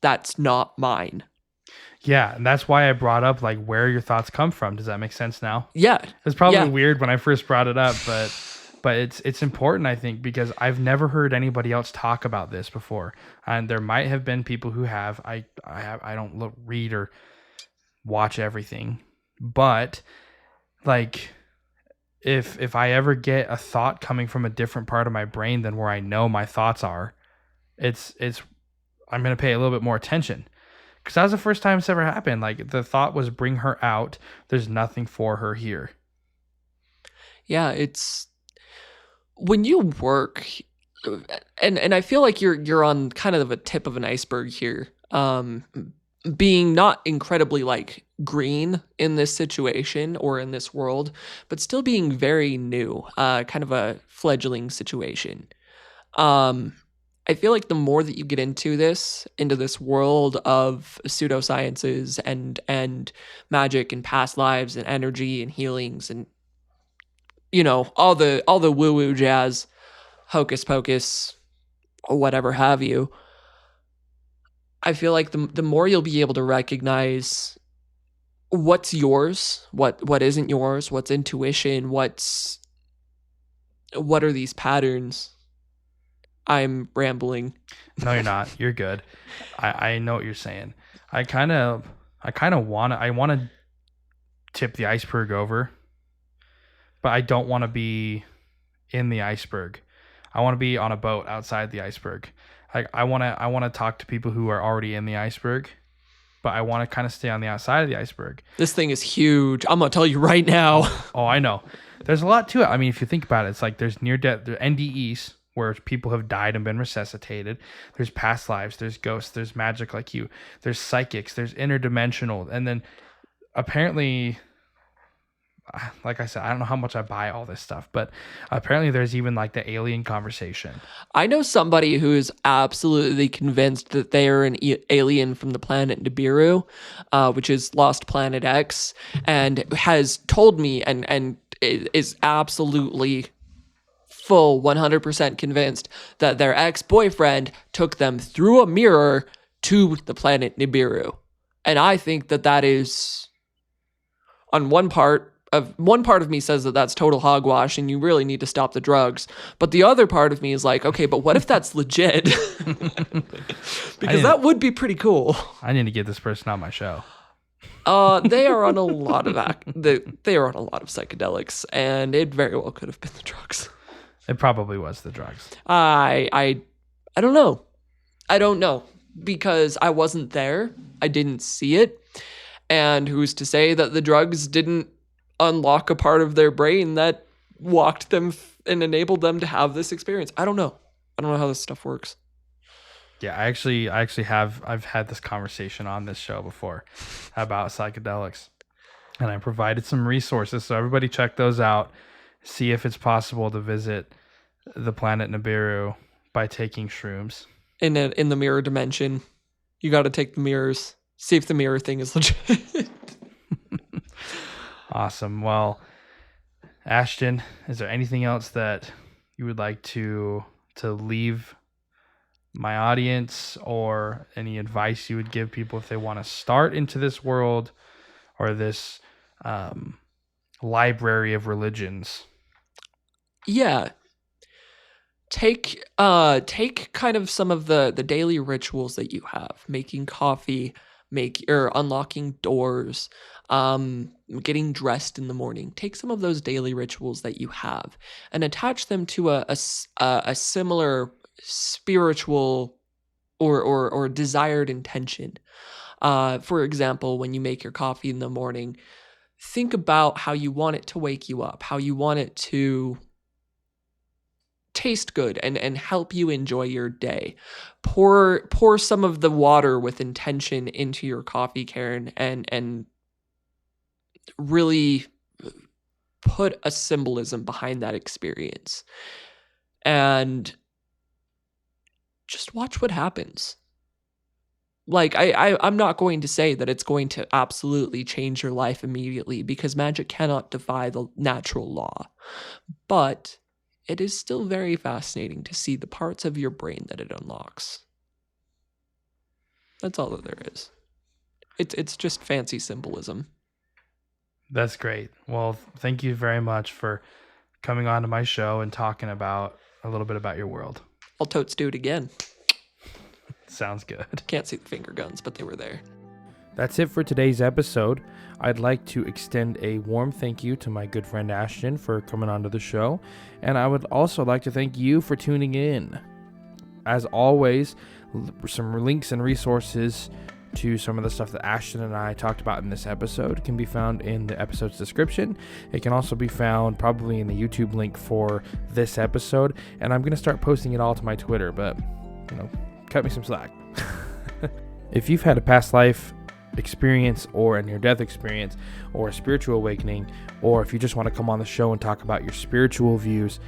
Speaker 2: that's not mine.
Speaker 1: Yeah, and that's why I brought up like where your thoughts come from. Does that make sense now?
Speaker 2: Yeah.
Speaker 1: It's probably weird when I first brought it up, but it's important, I think, because I've never heard anybody else talk about this before. And there might have been people who have. I don't read or watch everything, but like if I ever get a thought coming from a different part of my brain than where I know my thoughts are, it's I'm going to pay a little bit more attention. Because that was the first time it's ever happened. Like, the thought was, bring her out. There's nothing for her here.
Speaker 2: Yeah, it's when you work, and I feel like you're on kind of a tip of an iceberg here. Being not incredibly like green in this situation or in this world, but still being very new, kind of a fledgling situation. I feel like the more that you get into this world of pseudosciences and magic and past lives and energy and healings and, you know, all the woo-woo jazz, hocus pocus, or whatever have you, I feel like the more you'll be able to recognize what's yours, what isn't yours, what's intuition, what are these patterns. I'm rambling.
Speaker 1: No, you're not. You're good. I know what you're saying. I kind of want to tip the iceberg over, but I don't want to be in the iceberg. I want to be on a boat outside the iceberg. I want to talk to people who are already in the iceberg, but I want to kind of stay on the outside of the iceberg.
Speaker 2: This thing is huge. I'm going to tell you right now.
Speaker 1: Oh, I know. There's a lot to it. I mean, if you think about it, it's like there's near death, there NDEs, where people have died and been resuscitated. There's past lives, there's ghosts, there's magic like you, there's psychics, there's interdimensional, and then apparently, like I said, I don't know how much I buy all this stuff, but apparently there's even like the alien conversation.
Speaker 2: I know somebody who is absolutely convinced that they are an alien from the planet Nibiru, which is Lost Planet X, and has told me and is absolutely full 100% convinced that their ex-boyfriend took them through a mirror to the planet Nibiru. And I think that is, on one part of me says that that's total hogwash and you really need to stop the drugs. But the other part of me is like, okay, but what if that's legit? Because that would be pretty cool.
Speaker 1: I need to get this person on my show.
Speaker 2: They are on a lot of they are on a lot of psychedelics, and it very well could have been the drugs.
Speaker 1: It probably was the drugs.
Speaker 2: I don't know. I don't know because I wasn't there. I didn't see it. And who's to say that the drugs didn't unlock a part of their brain that walked them and enabled them to have this experience? I don't know. I don't know how this stuff works.
Speaker 1: Yeah, I've had this conversation on this show before about psychedelics, and I provided some resources, so everybody check those out. See if it's possible to visit the planet Nibiru by taking shrooms.
Speaker 2: In the mirror dimension, you got to take the mirrors. See if the mirror thing is legit.
Speaker 1: Awesome. Well, Ashton, is there anything else that you would like to leave my audience, or any advice you would give people if they want to start into this world or this library of religions?
Speaker 2: Yeah. take kind of some of the daily rituals that you have, making coffee, or unlocking doors, getting dressed in the morning. Take some of those daily rituals that you have and attach them to a similar spiritual or desired intention. For example, when you make your coffee in the morning, think about how you want it to wake you up, how you want it to taste good and help you enjoy your day. Pour some of the water with intention into your coffee cairn and really put a symbolism behind that experience. And just watch what happens. Like, I'm not going to say that it's going to absolutely change your life immediately, because magic cannot defy the natural law. But it is still very fascinating to see the parts of your brain that it unlocks. That's all that there is. It's just fancy symbolism.
Speaker 1: That's great. Well, thank you very much for coming on to my show and talking about a little bit about your world.
Speaker 2: I'll totes do it again.
Speaker 1: Sounds good.
Speaker 2: Can't see the finger guns, but they were there.
Speaker 1: That's it for today's episode. I'd like to extend a warm thank you to my good friend Ashton for coming onto the show, and I would also like to thank you for tuning in. As always, some links and resources to some of the stuff that Ashton and I talked about in this episode can be found in the episode's description. It can also be found probably in the YouTube link for this episode, and I'm going to start posting it all to my Twitter, but, cut me some slack. If you've had a past life experience or a near-death experience or a spiritual awakening, or if you just want to come on the show and talk about your spiritual views,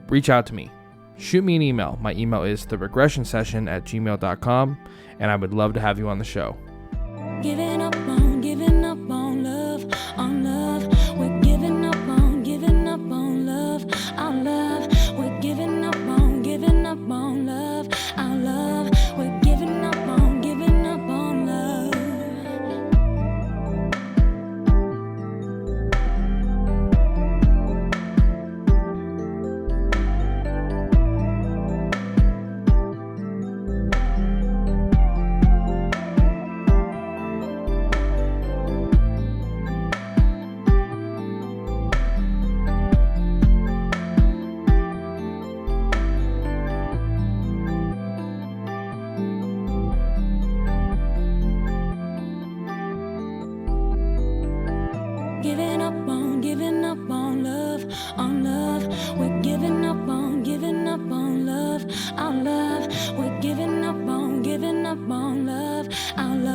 Speaker 1: reach out to me. Shoot me an email. My email is theregressionsession@gmail.com, and I would love to have you on the show.
Speaker 3: Giving up on love, on love. We're giving up on love, our love. We're giving up on love, our love. We're giving up on love. Giving up on love, on love. We're giving up on love, our love. We're giving up on love, our love.